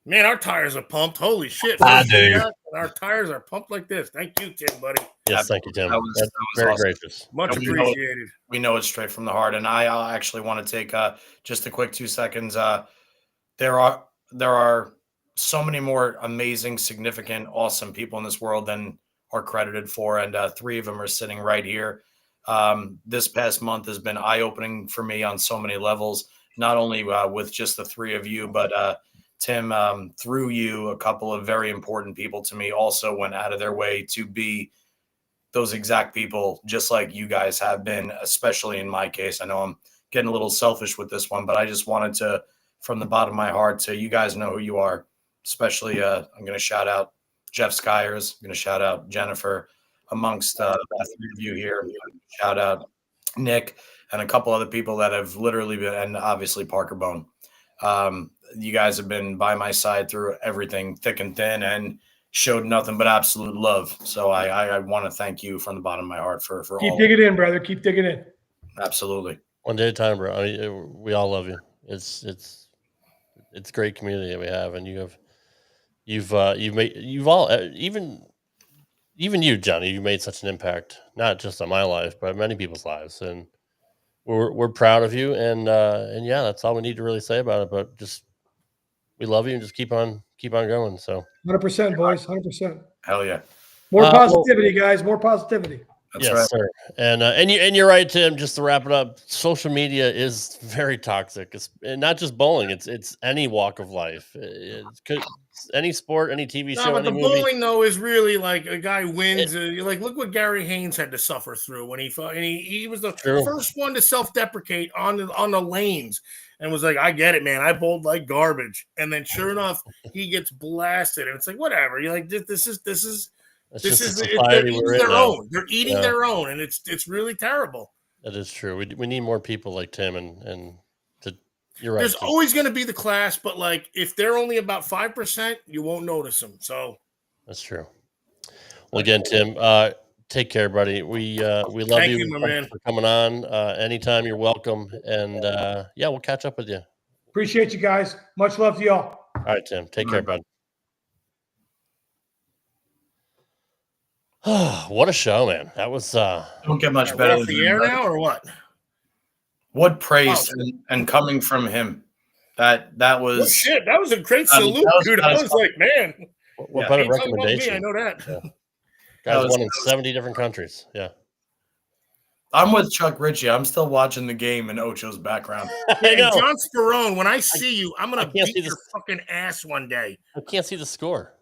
man, our tires are pumped. Holy shit. I do. Our tires are pumped like this. Thank you, Tim, buddy. Yes, thank you, Tim. That was very awesome. gracious. Much appreciated. We know it's straight from the heart, and I actually want to take just a quick 2 seconds. There are so many more amazing, significant, awesome people in this world than are credited for, and 3 of them are sitting right here. This past month has been eye-opening for me on so many levels, not only with just the 3 of you, but Tim, through you, a couple of very important people to me also went out of their way to be those exact people, just like you guys have been, especially in my case. I know I'm getting a little selfish with this one, but I just wanted to, from the bottom of my heart, to you guys know who you are. Especially, I'm going to shout out Jeff Skyers. I'm going to shout out Jennifer, amongst the 3 of you here. Shout out Nick and a couple other people that have literally been, and obviously Parker Bone. You guys have been by my side through everything, thick and thin, and showed nothing but absolute love. So I want to thank you from the bottom of my heart for Keep all. digging in, brother. Keep digging in. Absolutely. One day at a time, bro. I mean, we all love you. It's a great community that we have, and you've all even you, Johnny. You made such an impact, not just on my life, but many people's lives, and we're proud of you. And yeah, that's all we need to really say about it. But just we love you, and just keep on going. So 100%, boys. 100%. Hell yeah. More Well, positivity, guys. More positivity. That's yes, right. sir. And you're right, Tim. Just to wrap it up, social media is very toxic. It's and not just bowling. It's any walk of life. Any sport, any TV No, show, but any the movie. bowling though is really like a guy wins. You're like, look what Gary Haynes had to suffer through when he fought, and he was the True. first one to self-deprecate on the lanes, and was like, I get it, man. I bowled like garbage, and then sure enough, he gets blasted, and it's like whatever. You're like, this is It's just they're the society eating we're in their now. own. They're eating Yeah. their own, and it's really terrible. That is true. We need more people like Tim and to. You're right. There's Tim. always going to be the class, but like if they're only about 5%, you won't notice them. So That's true. Well, again, Tim, take care, buddy. We love Thank you. you, my Thanks man. for coming on. Anytime you're welcome. And yeah, we'll catch up with you. Appreciate you guys. Much love to y'all. All right, Tim. Take care, bud. What a show, man. That was Don't get much we're better off the air now or what? What praise and coming from him. That Oh, was shit, that was a great salute, that was dude. I was like, man, what Yeah. better ain't talking about me, recommendation. I know that. Yeah. That Guys was- won in that was- 70 different countries. Yeah. I'm with Chuck Ritchie. I'm still watching the game in Ocho's background. I And know. John Sperone, when I see you, I'm gonna I can't beat see your this. fucking ass one day. I can't see the score.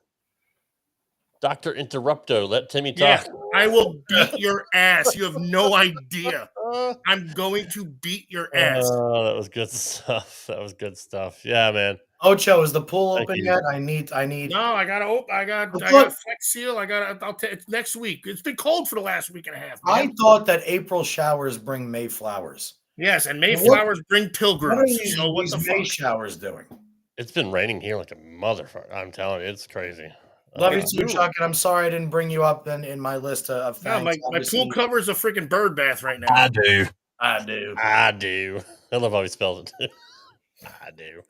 Dr. Interrupto, let Timmy Yeah, talk. I will beat your ass. You have no idea. I'm going to beat your ass. Oh, that was good stuff. That was good stuff. Yeah, man. Ocho, is the pool Thank open you. yet? I need. No, I got But Flex Seal. It's next week. It's been cold for the last week and a half. I Man. thought that April showers bring May flowers. Yes, and May What- flowers bring What are pilgrims. these, So what these the May fuck? showers doing? It's been raining here like a motherfucker. I'm telling you, it's crazy. Love you It's too, new. Chuck. And I'm sorry I didn't bring you up in my list of No, thanks. my pool cover's a freaking bird bath right now. I do. I do. I do. I love how he spelled it. I do.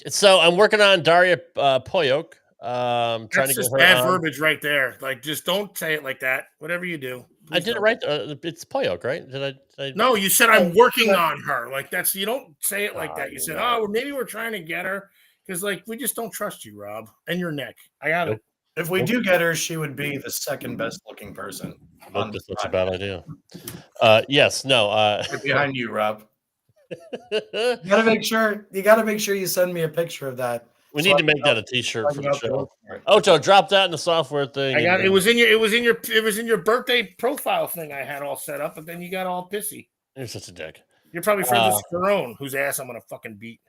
So I'm working on Daria Poyok. Trying That's to get just her bad on. verbiage right there. Like, just don't say it like that. Whatever you do. I please did it don't. right. It's Poyok, right? Did I? No, you said I'm working on her. Like that's you don't say it like Oh, that. You said, you're "Oh, well, maybe we're trying to get her," because like we just don't trust you, Rob, and your neck. I got it. If we do get her, she would be the second best looking person on Nope, this that's such a planet. bad idea. Yes, no. Right behind you, Rob. You gotta make sure you send me a picture of that. We So need I to make can that a T-shirt I for can the help you show. look for it. Ocho, drop that in the software thing. I got and it. Was in your birthday profile thing I had all set up, but then you got all pissy. You're such a dick. You're probably friends with Sperone, whose ass I'm gonna fucking beat.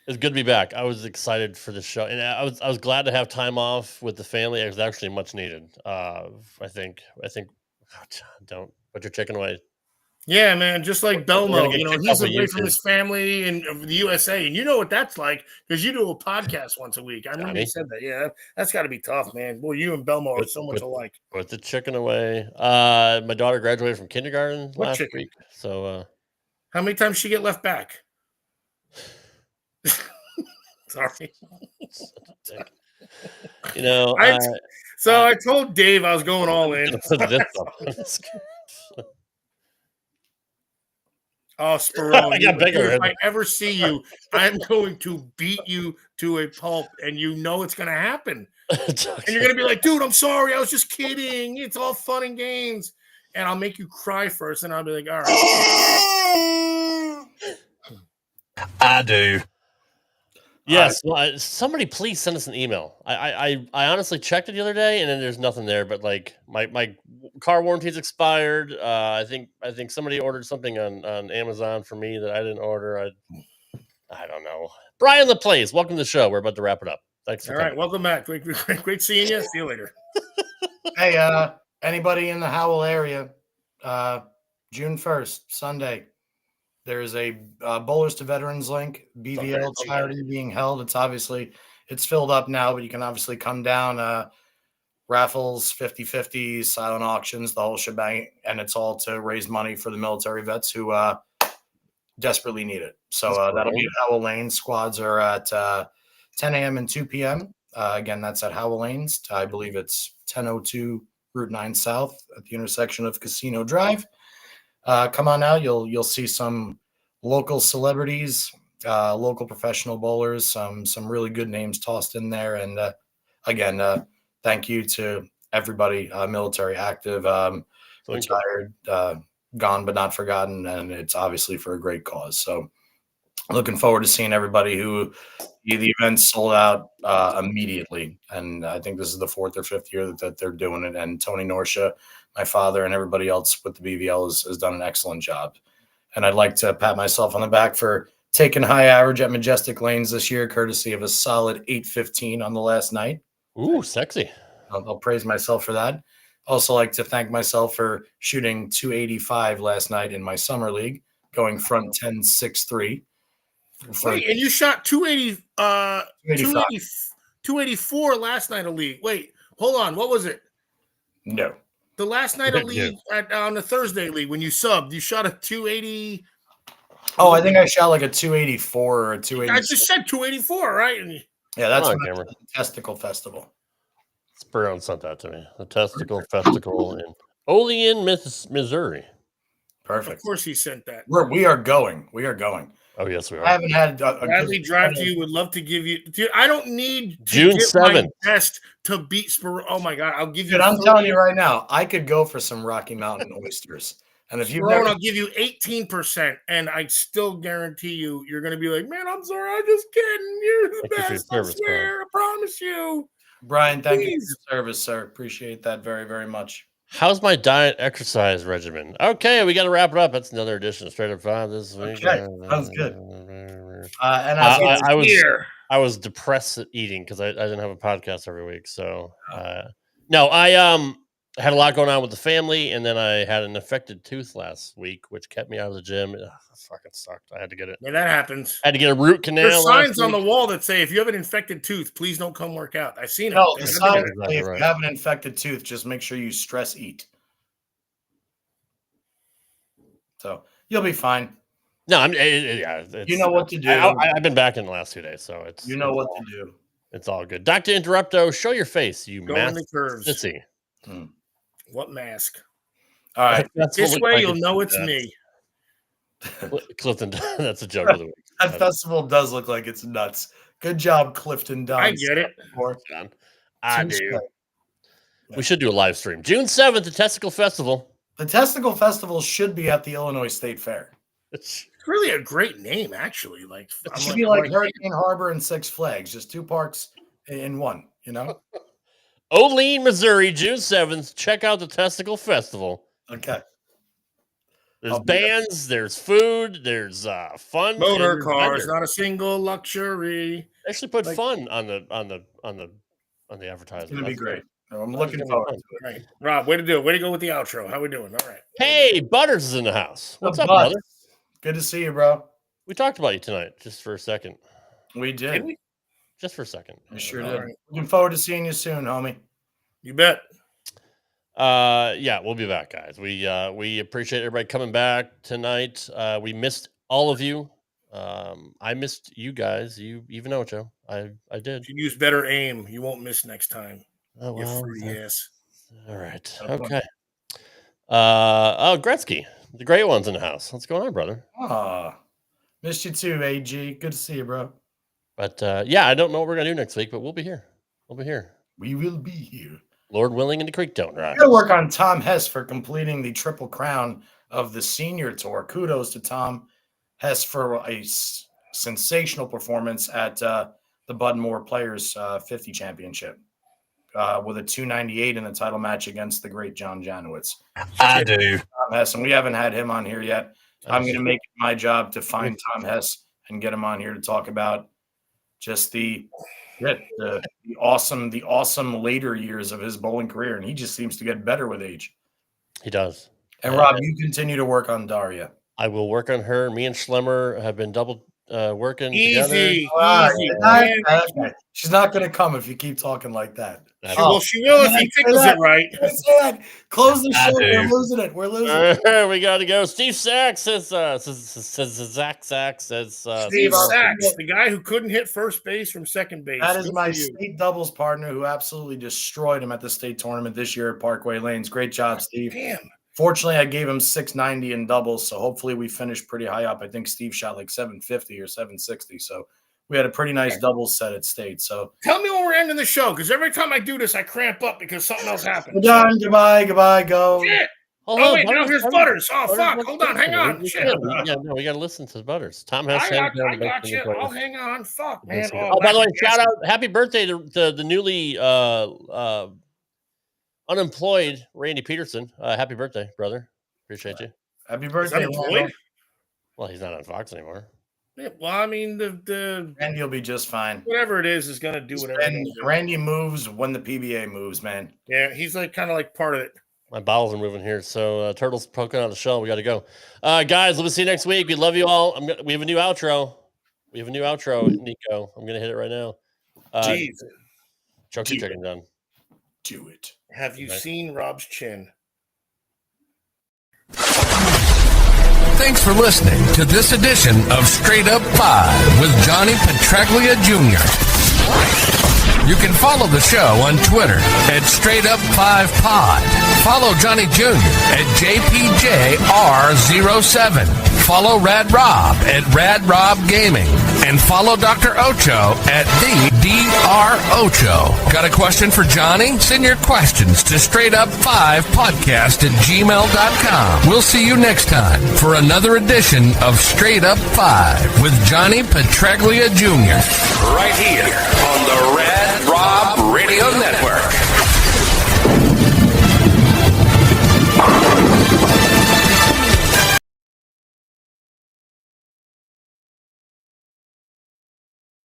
It's good to be back. I was excited for the show, and I was glad to have time off with the family. It was actually much needed. I think. Oh, John, don't put your chicken away. Yeah, man, just like We're gonna Belmo, get you know, kicked he's off of away from YouTube. his family and of the USA, and you know what that's like because you do a podcast once a week. I remember Johnny? you said that. Yeah, that's got to be tough, man. Boy, you and Belmo are so much alike. Put the chicken away. My daughter graduated from kindergarten What last chicken? week, so How many times she get left back? Sorry. you know. I told Dave I was going all in. Oh, Sperone, I got bigger. if I ever see you, I'm going to beat you to a pulp, and you know it's going to happen. And you're going to be like, dude, I'm sorry. I was just kidding. It's all fun and games. And I'll make you cry first, and I'll be like, all right. I do. Yes. Well, somebody please send us an email. I honestly checked it the other day, and then there's nothing there. But like my car warranty's expired. I think somebody ordered something on Amazon for me that I didn't order. I don't know. Brian LaPlace, welcome to the show. We're about to wrap it up. Thanks for All coming. right, welcome back. Great seeing you. See you later. Hey, anybody in the Howell area, June 1st, Sunday, there's a Bowlers to Veterans link, BVL charity being held. It's filled up now, but you can obviously come down. Raffles, 50-50, silent auctions, the whole shebang, and it's all to raise money for the military vets who desperately need it. So that'll be at Howell Lane. Squads are at 10 a.m. and 2 p.m. Again, that's at Howell Lanes. I believe it's 1002 Route 9 South at the intersection of Casino Drive. Come on out. You'll see some local celebrities, local professional bowlers, some really good names tossed in there. And again, thank you to everybody, military active, retired, gone but not forgotten, and it's obviously for a great cause. So looking forward to seeing everybody who the event sold out immediately. And I think this is the 4th or 5th year that they're doing it. And Tony Norsha, my father, and everybody else with the BVL has done an excellent job. And I'd like to pat myself on the back for taking high average at Majestic Lanes this year, courtesy of a solid 8:15 on the last night. Ooh, sexy. I'll praise myself for that. Also like to thank myself for shooting 285 last night in my summer league, going front 10 6-3. Wait, and you shot 284 last night of league. Wait, hold on. What was it? No. The last night of league on the Thursday league when you subbed, you shot a 280. Oh, I think I shot like a 284 or a 280. I just said 284, right? Yeah, that's on, the Testicle Festival. Spurron sent that to me. The Testicle Festival in Olean, Missouri. Perfect. Of course he sent that. We are going. We are going. Oh, yes, we are. I haven't had Bradley drive to you. Would love to give you. Dude, I don't need to June get my 7th. best to beat Spur. Oh my God, I'll give you. Dude, I'm telling you right now, I could go for some Rocky Mountain oysters. And if you I'll give you 18%, and I still guarantee you're going to be like, man, I'm sorry, I'm just kidding. You're the best. I swear, I promise you. Brian, thank you for your service, sir. Appreciate that very, very much. How's my diet exercise regimen? Okay, we got to wrap it up. That's another edition of Straight Up 5 this week. Okay, sounds good. And I was depressed at eating because I didn't have a podcast every week. So no, I had a lot going on with the family, and then I had an infected tooth last week, which kept me out of the gym. It fucking sucked. I had to get it. Yeah, that happens. I had to get a root canal. There's signs on the wall that say if you have an infected tooth, please don't come work out. I've seen it. No, the sign, if you have an infected tooth, just make sure you stress eat. So you'll be fine. No, you know what to do. I've been back in the last 2 days, so it's what to do. It's all good. Dr. Interrupto, show your face, you Go in the curves. sissy. What mask? All right. This way you'll know it's me. Clifton, that's a joke of the week. That festival does look like it's nuts. Good job, Clifton Dunn. I get it. I do. We should do a live stream. June 7th, the Testicle Festival. The Testicle Festival should be at the Illinois State Fair. It's really a great name, actually. Like it should be like Hurricane Harbor and Six Flags, just 2 parks in one, you know? Olean, Missouri, June 7th. Check out the Testicle Festival. Okay. There's bands, there's food, there's fun. Motor cars, not a single luxury. They actually put fun on the advertisement. It's gonna be great. I'm looking forward to it. Right. Rob, way to do it. Way to go with the outro. How we doing? All right. Hey, Butters is in the house. What's up, brother? Good to see you, bro. We talked about you tonight, just for a second. We did. Just for a second. We sure did. Right. Looking forward to seeing you soon, homie. You bet. Yeah, we'll be back, guys. We appreciate everybody coming back tonight. We missed all of you. I missed you guys. You even Ocho. I did. You use better aim. You won't miss next time. Oh well. Yes. All right. Okay. Gretzky, the great one's in the house. What's going on, brother? Missed you too, AG. Good to see you, bro. But yeah, I don't know what we're gonna do next week, but we'll be here. We'll be here. We will be here. Lord willing, and the creek don't rise. Got to work on Tom Hess for completing the Triple Crown of the Senior Tour. Kudos to Tom Hess for a sensational performance at the Bud Moore Players 50 Championship with a 298 in the title match against the great John Janowitz. I do. Tom Hess, and we haven't had him on here yet. I'm going to make it my job to find Tom Hess and get him on here to talk about just the awesome later years of his bowling career, and he just seems to get better with age. He does. And Rob, you continue to work on Daria. I will work on her. Me and Schlemmer have been double working easy. Okay. She's not going to come if you keep talking like that. Well, she will if he tickles it right. Close the show. We're losing it. We're losing it. We got to go. Steve Sachs says, Zach Sachs says, Steve Sachs, the guy who couldn't hit first base from second base. That is my state doubles partner who absolutely destroyed him at the state tournament this year at Parkway Lanes. Great job, Steve. Damn. Fortunately, I gave him 690 in doubles, so hopefully we finished pretty high up. I think Steve shot like 750 or 760, so we had a pretty nice double set at State. So Tell me when we're ending the show, because every time I do this, I cramp up because something else happens. we're done. Goodbye. Go. Shit. Hold Oh, on, wait, now here's Butters. Oh, Butters fuck. wants Hold on. to Hang on. listen. Shit. No, we got to listen to Butters. Tom has I hands down got the best you. in the Oh, player. hang on. Fuck, man. Oh, by the way, shout out, happy birthday to the newly unemployed Randy Peterson. Happy birthday, brother. Appreciate you. Happy Is birthday, unemployed? Well, he's not on Fox anymore. Yeah, well, I mean, the Randy will be just fine. whatever it is going to do whatever. And Randy moves when the PBA moves, man. Yeah, he's like kind of like part of it. My bowels are moving here, so Turtle's poking out the shell. We got to go, guys. We'll see you next week. We love you all. We have a new outro. Nico. I'm gonna hit it right now. Jeez, Choke your chicken done. Do it. Have you seen Rob's chin? Thanks for listening to this edition of Straight Up 5 with Johnny Petraglia Jr. You can follow the show on Twitter at Straight Up 5 Pod. Follow Johnny Jr. at JPJR07. Follow Rad Rob at Rad Rob Gaming. And follow Dr. Ocho at the Dr. Ocho. Got a question for Johnny? Send your questions to straightup5podcast@gmail.com. We'll see you next time for another edition of Straight Up 5 with Johnny Petraglia Jr. Right here on the Rad Rob Radio Network.